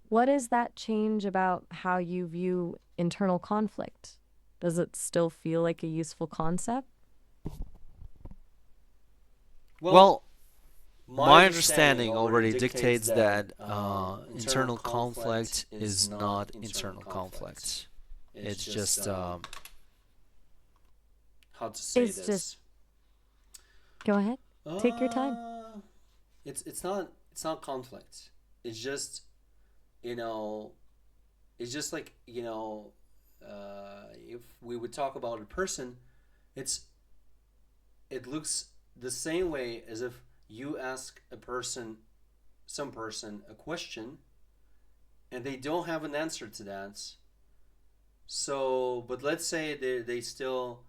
what does that change about how you view internal conflict? Does it still feel like a useful concept? Well, My My understanding understanding already already dictates dictates that that internal internal conflict conflict is is not not internal internal conflict. conflict. It's It's just just how to say It's just this. go ahead. Take your time. Uh, it's not conflict. It's just you know it's just like if we would talk about a person, it's it looks the same way as if you ask some person a question and they don't have an answer to that. So, but let's say they still,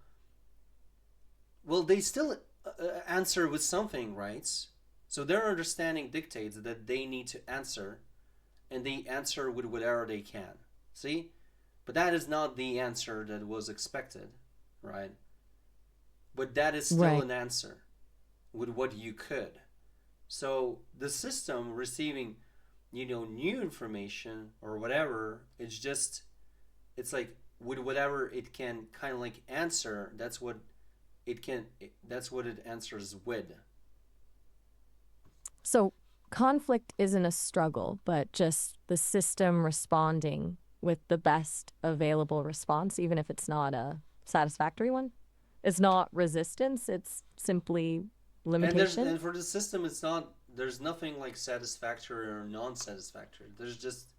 well, they still answer with something, right? So their understanding dictates that they need to answer, and they answer with whatever they can. See? But that is not the answer that was expected, right? But that is still Right. an answer with what you could. So the system receiving, new information or whatever, it's like with whatever it can kind of like answer, that's what it answers with. So conflict isn't a struggle, but just the system responding with the best available response, even if it's not a satisfactory one. It's not resistance, it's simply limitation. And for the system, there's nothing like satisfactory or non-satisfactory. There's just,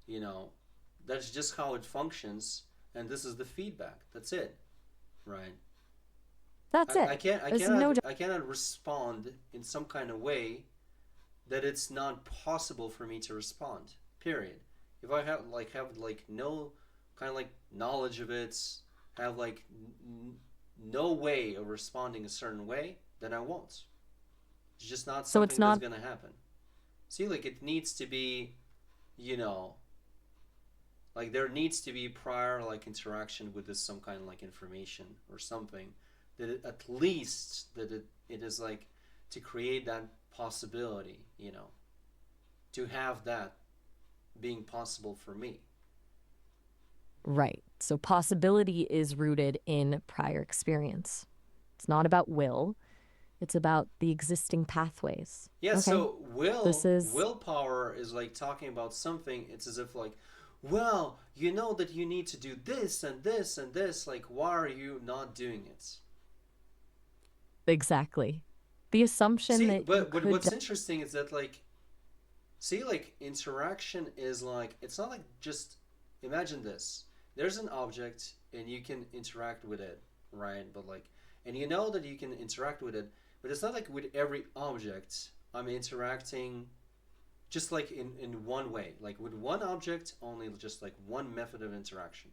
you know, that's just how it functions, and this is the feedback. That's it, right? That's I it. can't I There's no cannot I cannot respond in some kind of way that it's not possible for me to respond. Period. If I have no kind of like knowledge of it, have like no way of responding a certain way, then I won't. It's just not so it's something that's not gonna happen. See, like it needs to be, you know, like there needs to be prior like interaction with this some kind of like information or something that at least it is like to create that possibility, to have that being possible for me. right. So possibility is rooted in prior experience. It's not about will, it's about the existing pathways. Yeah, Okay? so This is willpower is like talking about something. It's as if like, well, you know that you need to do this and this and this. Like, why are you not doing it? exactly the assumption See, that you but could. what's interesting is that like, see, like interaction is like it's not like just imagine this. There's an object and you can interact with it, right? But like, and you know that you can interact with it, but it's not like with every object I'm interacting just like in one way, like with one object only, just like one method of interaction.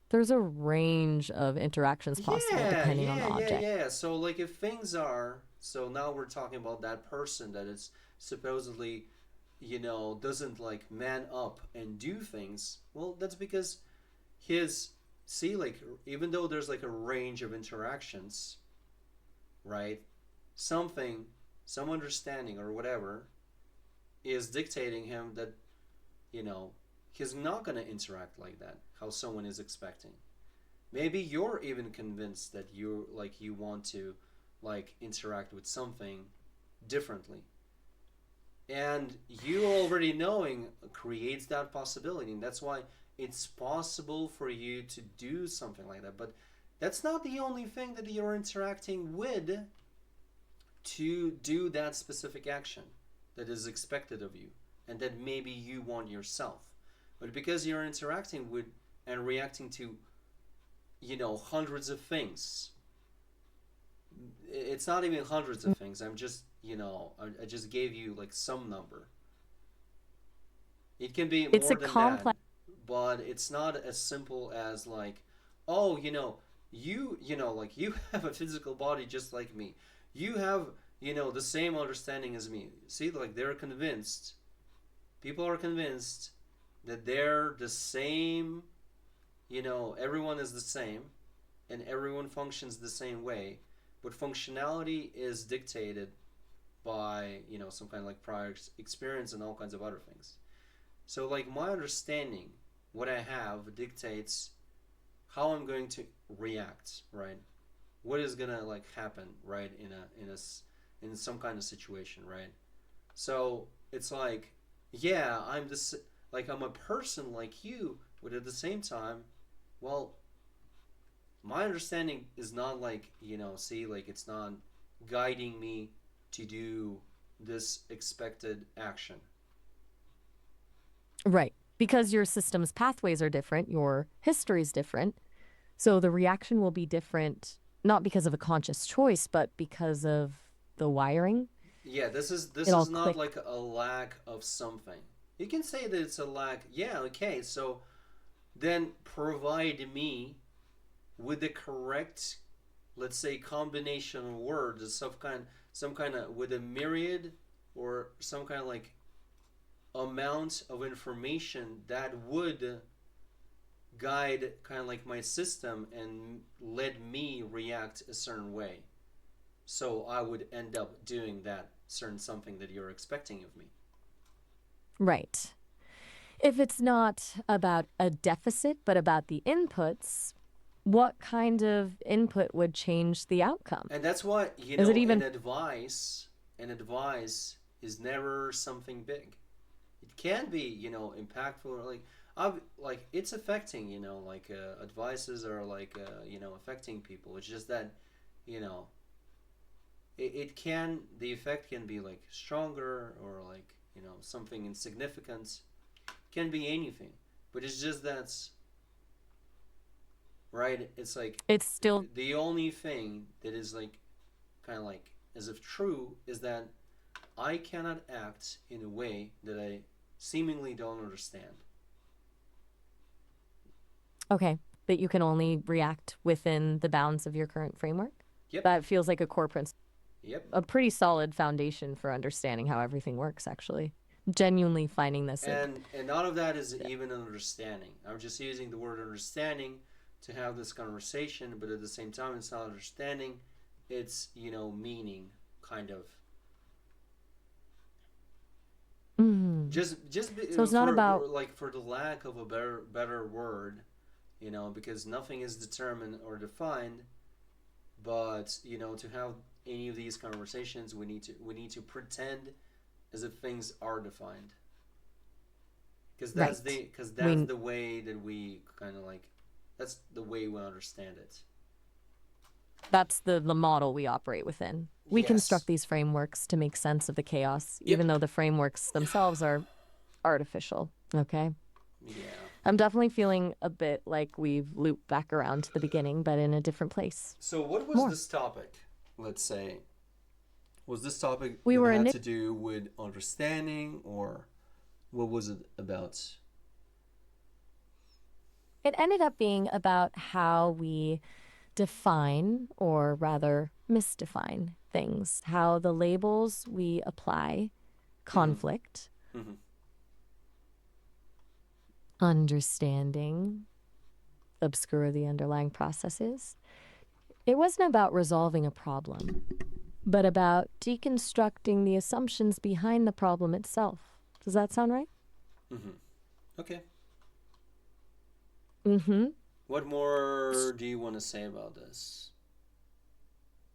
There's a range of interactions possible Yeah, depending on yeah, the yeah, object. yeah. So like if things are so now we're talking about that person that is supposedly doesn't like man up and do things. Well, that's because his see like even though there's like a range of interactions, right? Something, some understanding or whatever is dictating him that you know he's not going to interact like that how someone is expecting. Maybe you're even convinced that you want to like interact with something differently, and you already knowing creates that possibility, and that's why it's possible for you to do something like that. But that's not the only thing that you're interacting with to do that specific action that is expected of you and that maybe you want yourself. But because you're interacting with and reacting to hundreds of things, it's not even hundreds of things. I'm just I just gave you like some number. It can be It's a more than that, complex. but it's not as simple as like, oh, like you have a physical body just like me. You have the same understanding as me. See, like they're convinced. People are convinced that they're the same. Everyone is the same, and everyone functions the same way, but functionality is dictated by some kind of like prior experience and all kinds of other things. So like my understanding, what I have dictates how I'm going to react, right? What is gonna like happen, right? in some kind of situation, right? So it's like, yeah, I'm this, like I'm a person like you, but at the same time, well, my understanding is not like, see, like it's not guiding me to do this expected action. Right. Because your system's pathways are different, your history's different. So the reaction will be different, not because of a conscious choice, but because of the wiring. Yeah, this It all is not click. like a lack of something. You can say that it's a lack. Yeah, okay. So then provide me with the correct, let's say, combination of words, some kind of with a myriad or some kind of like amount of information that would guide kind of like my system and let me react a certain way. So I would end up doing that certain something that you're expecting of me. Right. If it's not about a deficit, but about the inputs, what kind of input would change the outcome? And that's why, Is it an even advice is never something big. It can be, impactful, like like it's affecting, like advices are like affecting people. It's just that, you know, it can the effect can be like stronger or like, something insignificant. Can be anything. But it's just that's right. It's like it's still the only thing that is like kind of like as if true is that I cannot act in a way that I seemingly don't understand. okay, that you can only react within the bounds of your current framework? Yep. That feels like a core principle, Yep. a pretty solid foundation for understanding how everything works, actually. Genuinely finding this. And none of that is even an understanding. I'm just using the word understanding to have this conversation, but at the same time, it's not understanding. It's meaning, kind of. Mhm. Just So it's not about, like for the lack of a better word, because nothing is determined or defined. But to have any of these conversations, we need to pretend as if things are defined. right. Because that's We the way that we kind of like that's the way we understand it. That's the model we operate within. We construct Yes. these frameworks to make sense of the chaos, Yep. even though the frameworks themselves are artificial. Okay. Yeah. I'm definitely feeling a bit like we've looped back around to the beginning, but in a different place. So what was More. this topic? Let's say, was this topic We that were had in to do with understanding, or what was it about? It ended up being about how we define, or rather misdefine things, how the labels we apply Mm-hmm. conflict, Mm-hmm. understanding, obscure the underlying processes. It wasn't about resolving a problem, but about deconstructing the assumptions behind the problem itself. Does that sound right? Mm-hmm. Okay. Mm-hmm. What more do you want to say about this?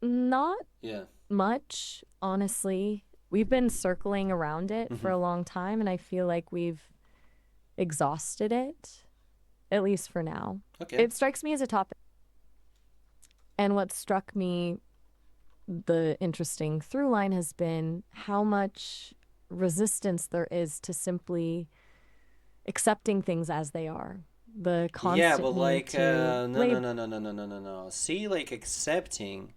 Not Yeah. much, honestly. We've been circling around it Mm-hmm. for a long time, and I feel like we've exhausted it, at least for now. Okay. It strikes me as a topic. And what struck me, the interesting through line, has been how much resistance there is to simply accepting things as they are. The Yeah, but constant need like, to no, no, label. no, no, no, no, no, no, no. See, like, accepting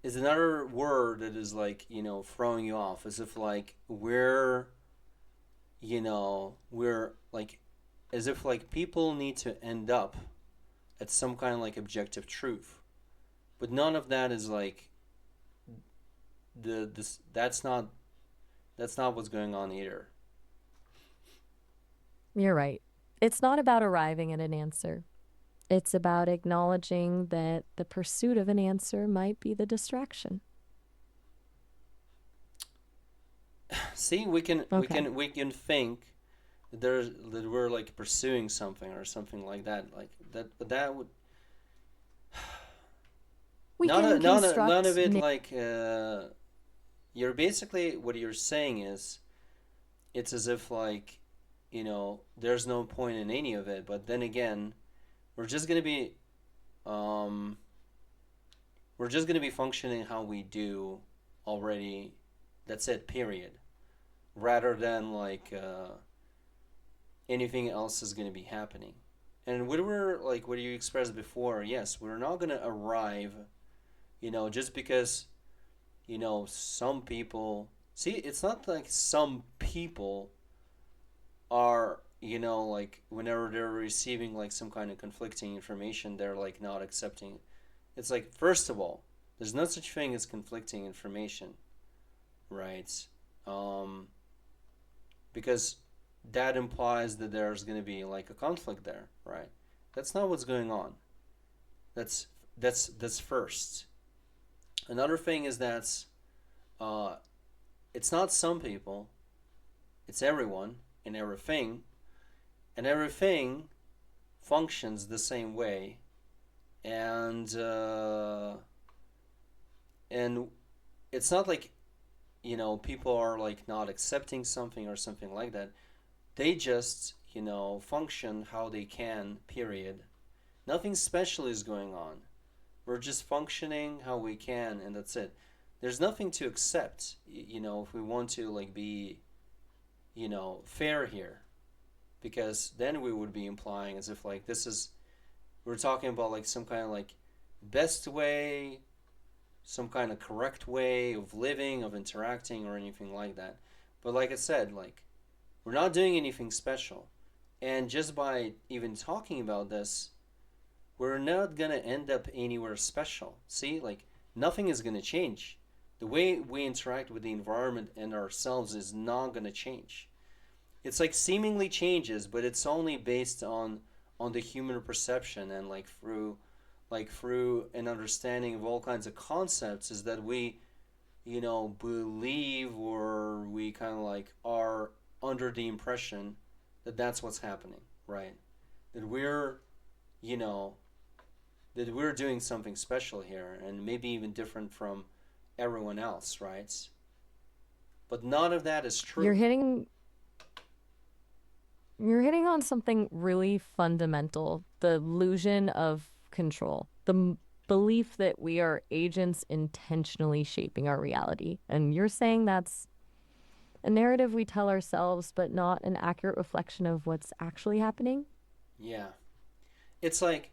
is another word that is like, throwing you off, as if like we're like, as if like people need to end up at some kind of like objective truth, but none of that is like the this. That's not what's going on either. You're right. It's not about arriving at an answer. It's about acknowledging that the pursuit of an answer might be the distraction. See, we can we Okay. can we can think that we're like pursuing something or something like that, like that, but that would We can none of construct it new. like you're basically, what you're saying is, it's as if like, there's no point in any of it. But then again, we're just gonna be um, we're just gonna be functioning how we do already. That's it. Period. Rather than like anything else is gonna be happening. And what we're like, what you expressed before, yes, we're not gonna arrive. Just because some people see. It's not like some people are like whenever they're receiving like some kind of conflicting information, they're like not accepting. It's like, first of all, there's no such thing as conflicting information, right? um because that implies that there's going to be like a conflict there, right? That's not what's going on. That's first. Another thing is that uh it's not some people, it's everyone and everything, and everything functions the same way. And uh, and it's not like people are like not accepting something or something like that. They just function how they can. Period. Nothing special is going on. We're just functioning how we can, and that's it. There's nothing to accept. If we want to like be fair here, because then we would be implying as if like this is, we're talking about like some kind of like best way, some kind of correct way of living, of interacting, or anything like that. But like I said, like, we're not doing anything special. And just by even talking about this, we're not going to end up anywhere special. See, like, nothing is going to change. The way we interact with the environment and ourselves is not going to change. It's like seemingly changes, but it's only based on the human perception, and like through an understanding of all kinds of concepts, is that we believe, or we kind of like are under the impression that that's what's happening, right? That you know we're doing something special here, and maybe even different from everyone else, right? But none of that is You're true. hitting you're hitting on something really fundamental, the illusion of control. Belief that we are agents intentionally shaping our reality. And you're saying that's a narrative we tell ourselves, but not an accurate reflection of what's actually happening. Yeah, it's like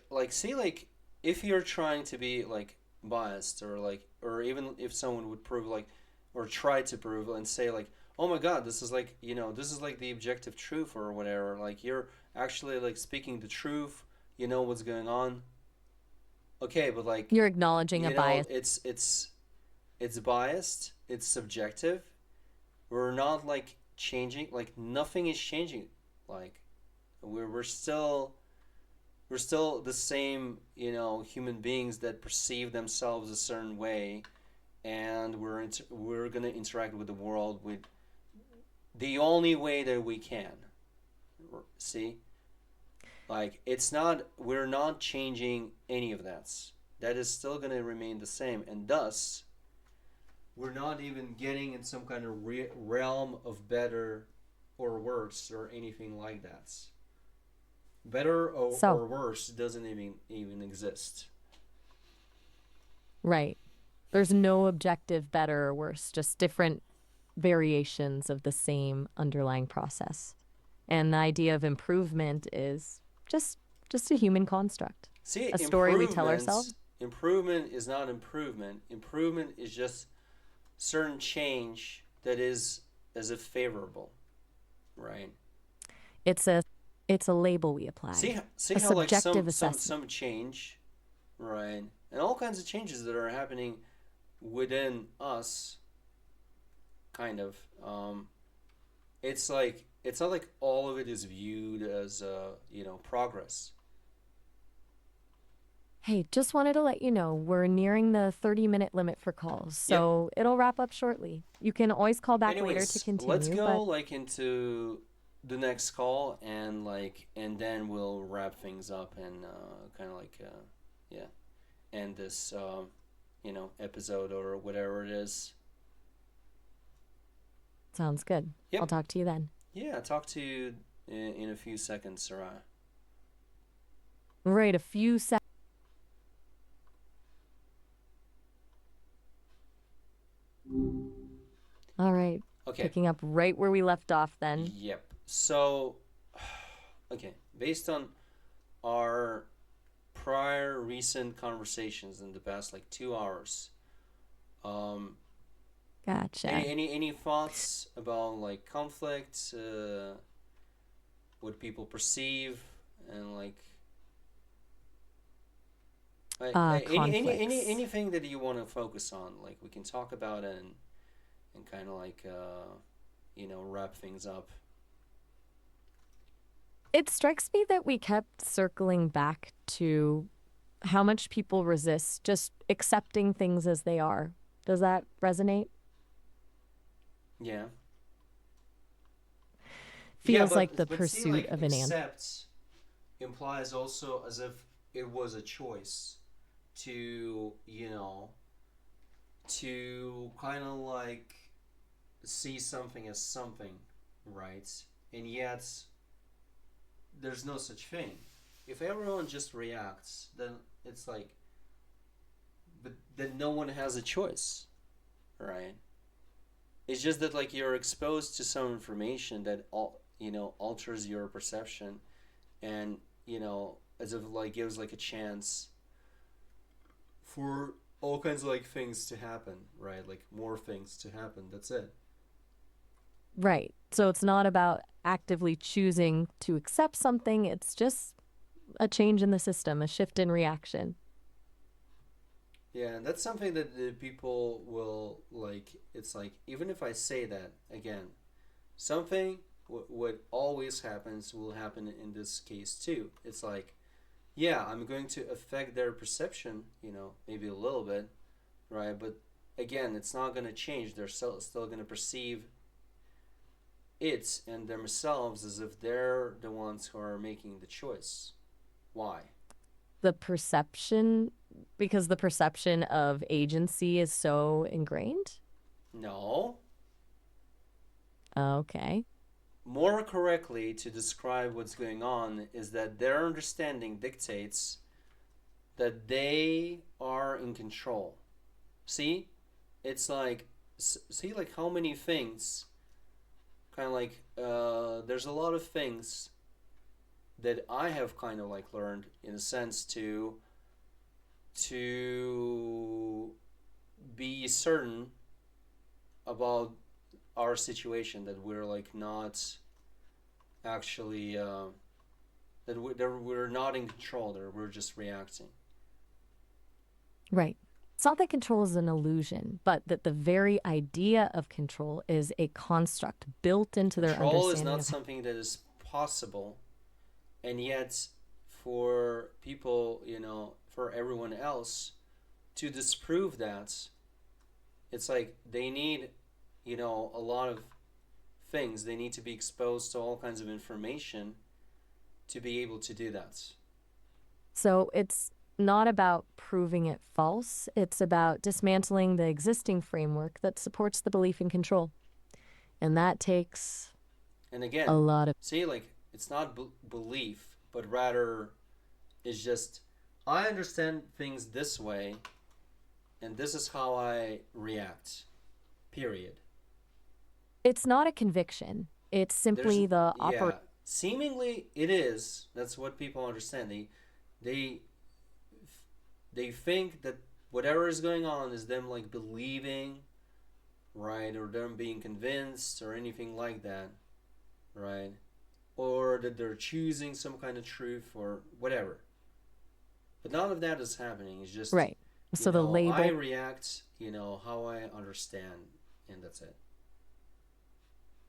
like, see, like, if you're trying to be like biased, or like, or even if someone would prove like, or try to prove and say like, oh my god, this is like, this is like the objective truth or whatever, like you're actually like speaking the truth, what's going on. Okay, but like, You're acknowledging a bias. it's biased, it's subjective. We're not like changing, like nothing is changing. Like, we're still the same, human beings that perceive themselves a certain way, and we're gonna interact with the world with the only way that we can. See, like, it's not, we're not changing any of that. That is still gonna remain the same, and thus we're not even getting in some kind of realm of better or worse or anything like that. Better So, or worse doesn't even exist. right. There's no objective better or worse, just different variations of the same underlying process. And the idea of improvement is just just a human construct. See, A story we tell ourselves. improvement is not improvement. Improvement is just certain change that is as if favorable, right? It's a it's a label we apply. See A how like subjective assessment. some change, right? And all kinds of changes that are happening within us, kind of. It's like, it's not like all of it is viewed as progress. Hey, just wanted to let you know we're nearing the 30-minute limit for calls, Yep. so it'll wrap up shortly. You can always call back later to Anyways, let's continue, go but like into the next call, and like, and then we'll wrap things up, and kind of like yeah, end this episode or whatever it is. Sounds good. I'll Yep. talk to you then. Yeah, talk to you in a few seconds, Sarah. Right, a few seconds. All right. Okay. Picking up right where we left off then. Yep. So, okay, based on our prior recent conversations in the past like 2 hours, um, Gotcha. any thoughts about like conflict, what people perceive, and like Conflicts. anything that you want to focus on, like we can talk about it and kind of like wrap things up. It strikes me that we kept circling back to how much people resist just accepting things as they are. Does that resonate? Yeah. Yeah, Feels like the but see, pursuit like of an answer. accept implies also as if it was a choice to to kind of like see something as something, right? And yet there's no such thing. If everyone just reacts, then it's like, but then no one has a choice, right? It's just that like you're exposed to some information that alters your perception, and as if like gives like a chance for all kinds of like things to happen, right? Like more things to happen. That's it. Right. So it's not about actively choosing to accept something, it's just a change in the system, a shift in reaction. Yeah, and that's something that the people will like. It's like even if I say that again, something what always happens will happen in this case too. It's like, yeah, I'm going to affect their perception, maybe a little bit, right? But again, it's not going to change. They're still going to perceive it and themselves as if they're the ones who are making the choice. Why? The perception, because the perception of agency is so ingrained. No. Okay. More correctly, to describe what's going on, is that their understanding dictates that they are in control. See? It's like, see, like how many things, kind of like, there's a lot of things that I have kind of like learned in a sense to be certain about our situation, that we're like not actually that we're not in control, that we're just reacting. Right. It's not that control is an illusion, but that the very idea of control is a construct built into their Control is understanding not of how. something that is possible, and yet for people, for everyone else to disprove that, it's like they need, a lot of things. They need to be exposed to all kinds of information to be able to do that. So it's not about proving it false, it's about dismantling the existing framework that supports the belief in control. And that takes And a again, lot of. see, like it's not belief, but rather it's just I understand things this way, and this is how I react. Period. It's not a conviction, it's There's simply the yeah, seemingly it is. That's what people understand. They they think that whatever is going on is them like believing, right, or them being convinced or anything like that, right, or that they're choosing some kind of truth or whatever. But none of that is happening. It's just, Right. So the I label. react, how I understand, and that's it.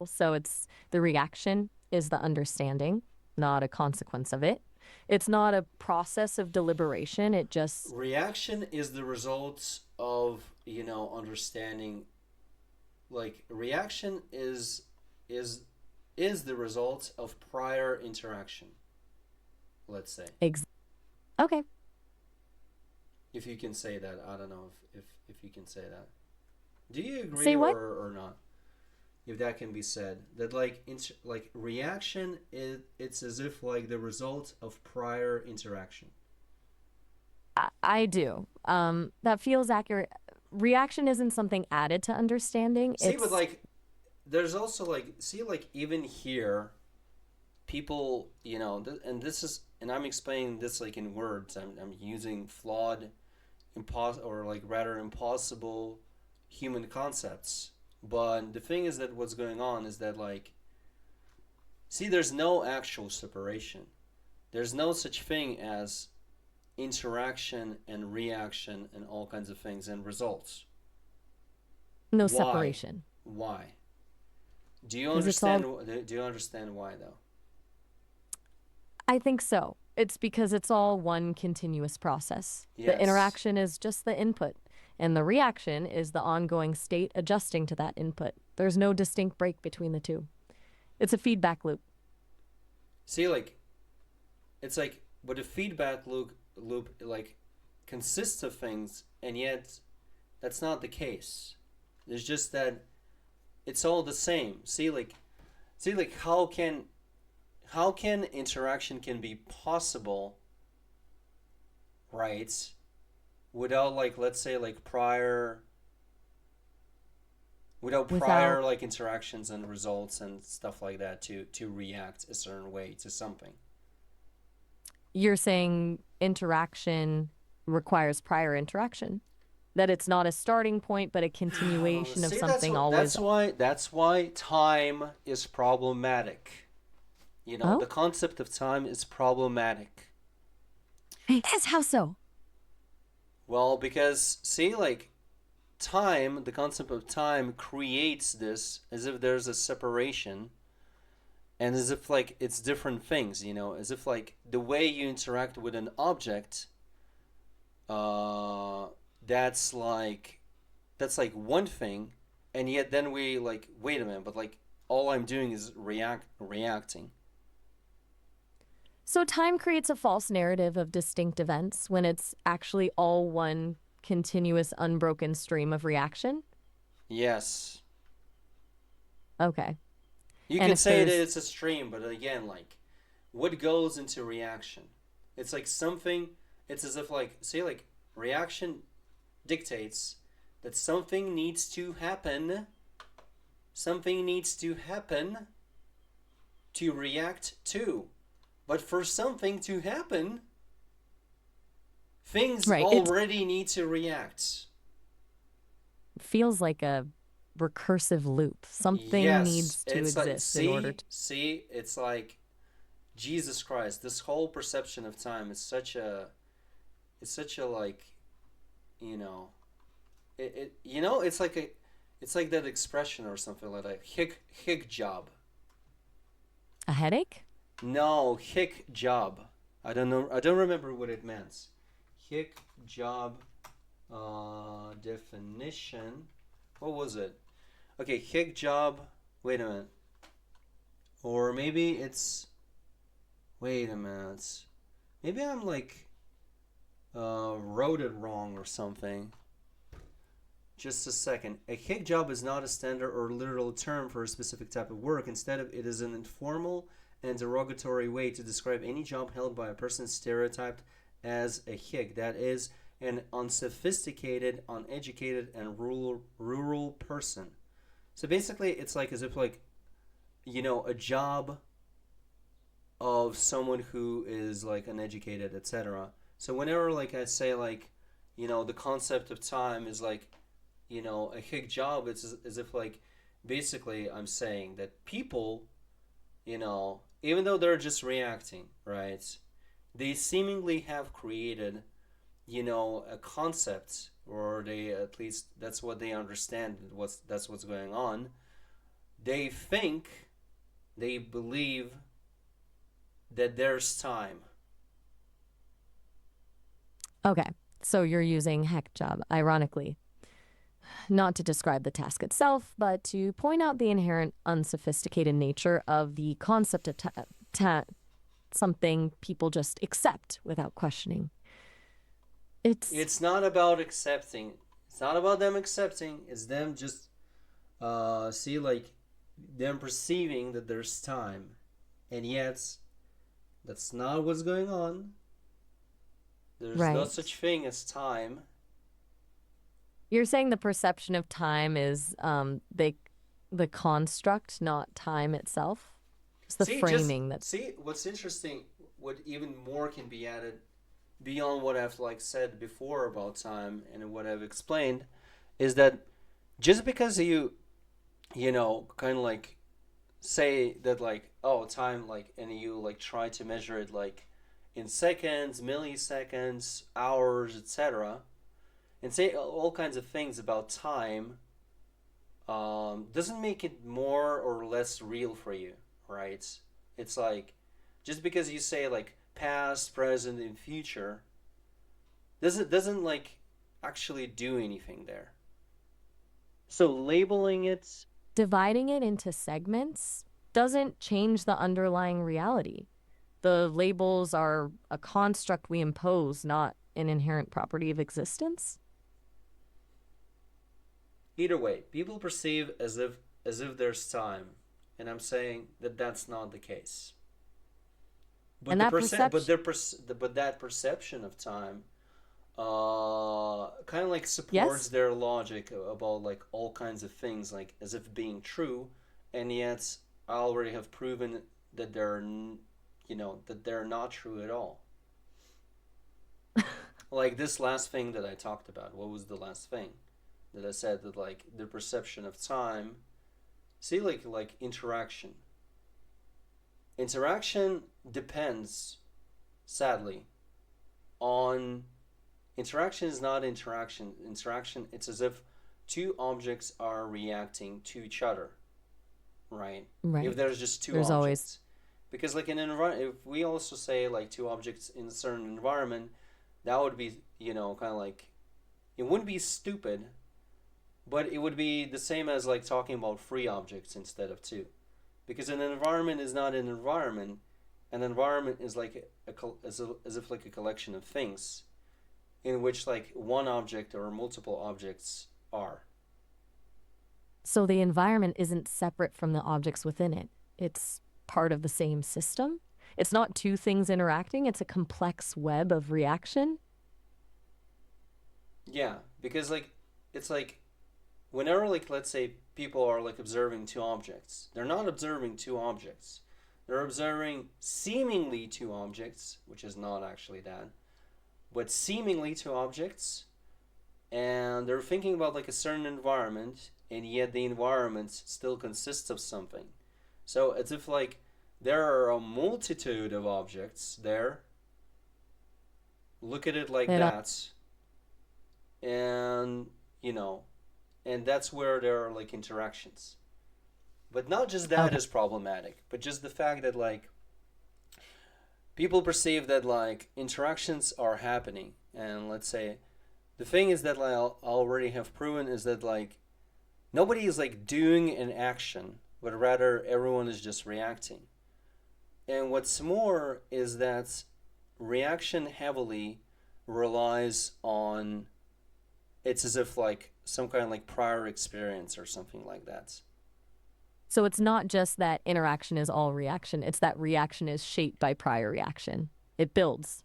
So it's the reaction is the understanding, not a consequence of it. It's not a process of deliberation. It just. Reaction is the result of, understanding. Like reaction is is the result of prior interaction, let's say. Okay. If you can say that, I don't know if you can say that. Do you agree Say what? or not? If that can be said, that like like reaction is it's as if like the result of prior interaction. I do. That feels accurate. Reaction isn't something added to understanding. See, but It's like there's also like see like even here people and this is and I'm explaining this like in words. I'm using flawed or like rather impossible human concepts. But the thing is that what's going on is that like see there's no actual separation. There's no such thing as interaction and reaction and all kinds of things and results. no Why? separation Why? Do you because it's all, understand? Do you understand why though? I think so. It's because it's all one continuous process. The Yes. interaction is just the input, and the reaction is the ongoing state adjusting to that input. There's no distinct break between the two. It's a feedback loop. See, like it's like, but a feedback loop like consists of things, and yet that's not the case. It's just that it's all the same. See, like how can interaction can be possible, right? Without like let's say like Without, prior like interactions and results and stuff like that to react a certain way to something. you're saying interaction requires prior interaction, that it's not a starting point, but a continuation of See, something always. that's why time is problematic. Oh, The concept of time is problematic. yes, how so? Well, because see, like time, the concept of time creates this as if there's a separation and as if like it's different things, as if like the way you interact with an object, uh, that's like that's like one thing, and yet then we like wait a minute, but like all I'm doing is reacting. So time creates a false narrative of distinct events when it's actually all one continuous, unbroken stream of reaction. Yes, Okay. you And can if say that there's, it's a stream, but again, like what goes into reaction? It's like something. It's as if like say like reaction dictates that something needs to happen. Something needs to happen to react to. But for something to happen, things right, it already need to react. feels like a recursive loop. Something Yes, needs to it's like exist in order to. it's like Jesus Christ. This whole perception of time is it's such a like you know it's like that expression or something like that. Hick job. A headache? No, hick job. I don't know. I don't remember what it meant. Hick job definition. What was it? Okay, hick job. Wait a minute. Or maybe it's. Wait a minute. Maybe I'm like wrote it wrong or something. Just a second. A hick job is not a standard or literal term for a specific type of work. Instead of it is an informal and derogatory way to describe any job held by a person stereotyped as a hick. That is an unsophisticated, uneducated, and rural person. So basically, it's like as if like a job of someone who is like uneducated, etc. So whenever like I say like the concept of time is like a hick job, it's as if like basically I'm saying that people even though they're just reacting, right? They seemingly have created a concept, or they at least that's what they understand. That's what's going on. They think, they believe that there's time. Okay. So you're using heck job, ironically, not to describe the task itself, but to point out the inherent unsophisticated nature of the concept of something people just accept without questioning. It's It's not about accepting. It's not about them accepting. It's them just see like them perceiving that there's time, and yet that's not what's going on. There's no right. such thing as time. You're saying the perception of time is the construct, not time itself. It's the Just framing that. see what's interesting. What even more can be added beyond what I've like said before about time and what I've explained is that just because you know kind of like say that like oh time like and you like try to measure it like in seconds, milliseconds, hours, etc., and say all kinds of things about time, doesn't make it more or less real for you, right? It's like just because you say like past, present, and future doesn't like actually do anything there. So labeling it, Dividing it into segments doesn't change the underlying reality. The labels are a construct we impose, not an inherent property of existence. either way, people perceive as if there's time, and I'm saying that that's not the case. But And the that percent, but perception, their but that perception of time, kind of like supports yes? their logic about like all kinds of things, like as if being true, and yet I already have proven that that they're not true at all. Like this last thing that I talked about. What was the last thing that I said that like the perception of time? See, like interaction. Interaction depends, sadly, on interaction is not interaction. Interaction, it's as if two objects are reacting to each other, right? If Right. there's just two There's always, objects, because like in an environment, if we also say like two objects in a certain environment, that would be kind of like it wouldn't be stupid, but it would be the same as like talking about three objects instead of two, because an environment is not an environment. An environment is like as if like a collection of things in which like one object or multiple objects are. so the environment isn't separate from the objects within it. It's part of the same system. It's not two things interacting, it's a complex web of reaction. Yeah, because like it's like whenever like let's say people are like observing two objects, they're not observing two objects. They're observing seemingly two objects, which is not actually that, but seemingly two objects, and they're thinking about like a certain environment, and yet the environment still consists of something. So it's if like there are a multitude of objects there. Look at it like It that, and you know, and that's where there are like interactions. But not just that okay. is problematic, but just the fact that like people perceive that like interactions are happening, and let's say the thing is that like I already have proven is that like nobody is like doing an action, but rather everyone is just reacting. And what's more is that reaction heavily relies on it's as if like some kind of like prior experience or something like that. So it's not just that interaction is all reaction, it's that reaction is shaped by prior reaction. It builds.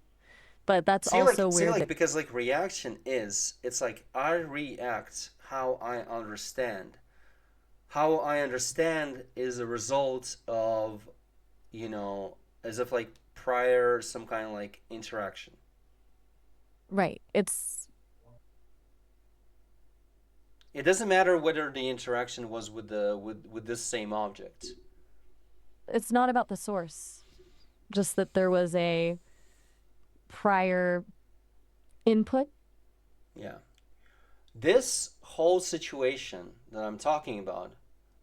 But that's also See where like the because like reaction is it's like I react how I understand. How I understand is a result of as if like prior some kind of like interaction. right. It doesn't matter whether the interaction was with this same object. It's not about the source, just that there was a prior input. Yeah. This whole situation that I'm talking about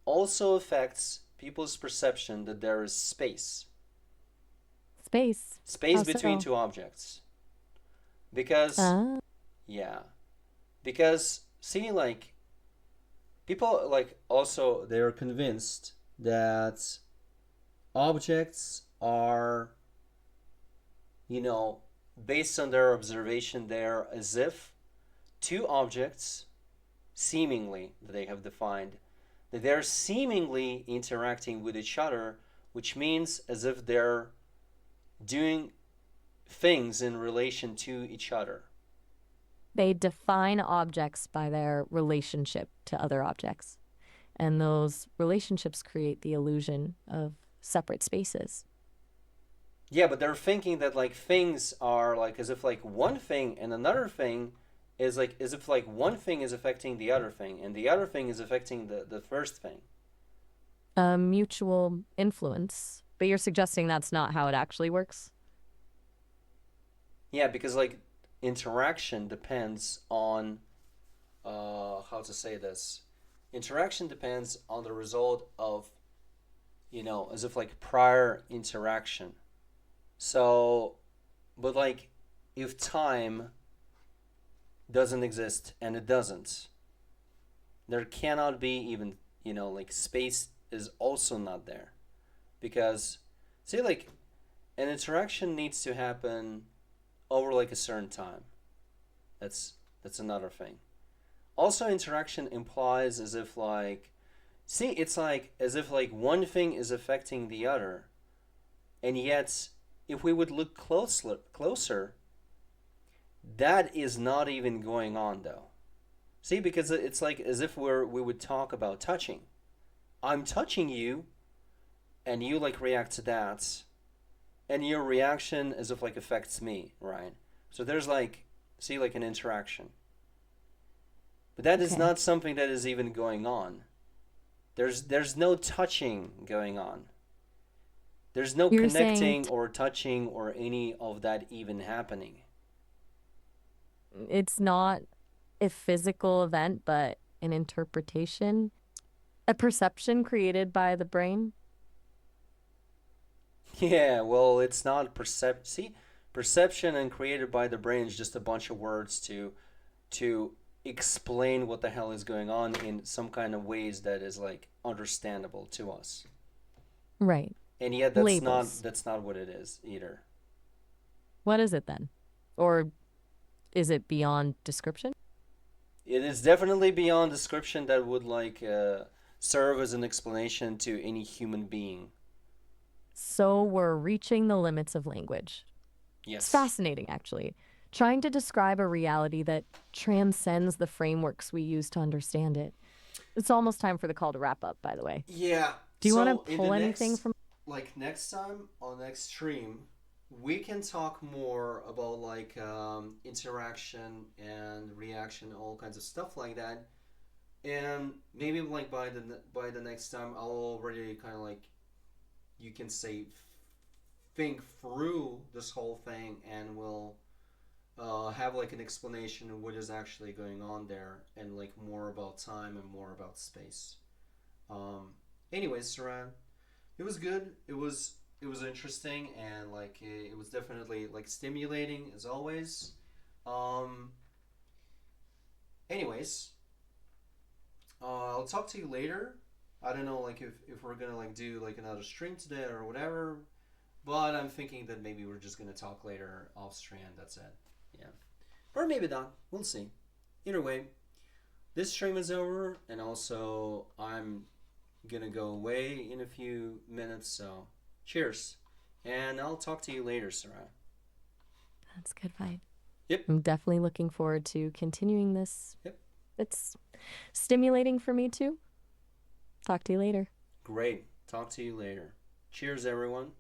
also affects people's perception that there is space. Space. Space How between so? two objects. Because Ah, yeah. Because see like people like also they're convinced that objects are you know based on their observation, they're as if two objects seemingly that they have defined that they're seemingly interacting with each other, which means as if they're doing things in relation to each other. They define objects by their relationship to other objects. And those relationships create the illusion of separate spaces. Yeah, but they're thinking that like things are like as if like one thing and another thing is like as if like one thing is affecting the other thing and the other thing is affecting the first thing. A mutual influence. But you're suggesting that's not how it actually works? Yeah, because like interaction depends on how to say this. Interaction depends on the result of, as if like prior interaction. So, but like if time doesn't exist and it doesn't, there cannot be even, like space is also not there. Because, say, like an interaction needs to happen over like a certain time. That's that's another thing. Also, interaction implies as if like, see, it's like as if like one thing is affecting the other, and yet if we would look closer, that is not even going on though. See, because it's like as if we would talk about touching. I'm touching you, and you like react to that, and your reaction as if like affects me, right? So there's like, see, like an interaction, but that is Okay. not something that is even going on. There's no touching going on. There's no You're saying connecting or touching or any of that even happening. it's not a physical event, but an interpretation, a perception created by the brain. Yeah, well, it's not see, perception and created by the brain is just a bunch of words to explain what the hell is going on in some kind of ways that is like understandable to us. Right. And yet Labels. that's not what it is either. What is it then? Or is it beyond description? It is definitely beyond description that would like serve as an explanation to any human being. So we're reaching the limits of language. It's Yes. fascinating, actually. Trying to describe a reality that transcends the frameworks we use to understand it. It's almost time for the call to wrap up, by the way. Yeah. Do you want So to in the pull anything from? next time on next stream, we can talk more about like interaction and reaction, all kinds of stuff like that. And maybe like by the next time, I'll already kind of like you can say think through this whole thing, and we'll have like an explanation of what is actually going on there, and like more about time and more about space. Um, anyways, Saran, it was good. It was interesting, and like it was definitely like stimulating as always. Um, anyways, I'll talk to you later. I don't know like if we're gonna like do like another stream today or whatever, but I'm thinking that maybe we're just gonna talk later off stream. That's it. Yeah, or maybe not. We'll see. Either way, this stream is over, and also I'm gonna go away in a few minutes. So, cheers, and I'll talk to you later, Sarah. That's good vibe. Yep. I'm definitely looking forward to continuing this. Yep. It's stimulating for me too. Talk to you later. Great. Talk to you later. Cheers, everyone.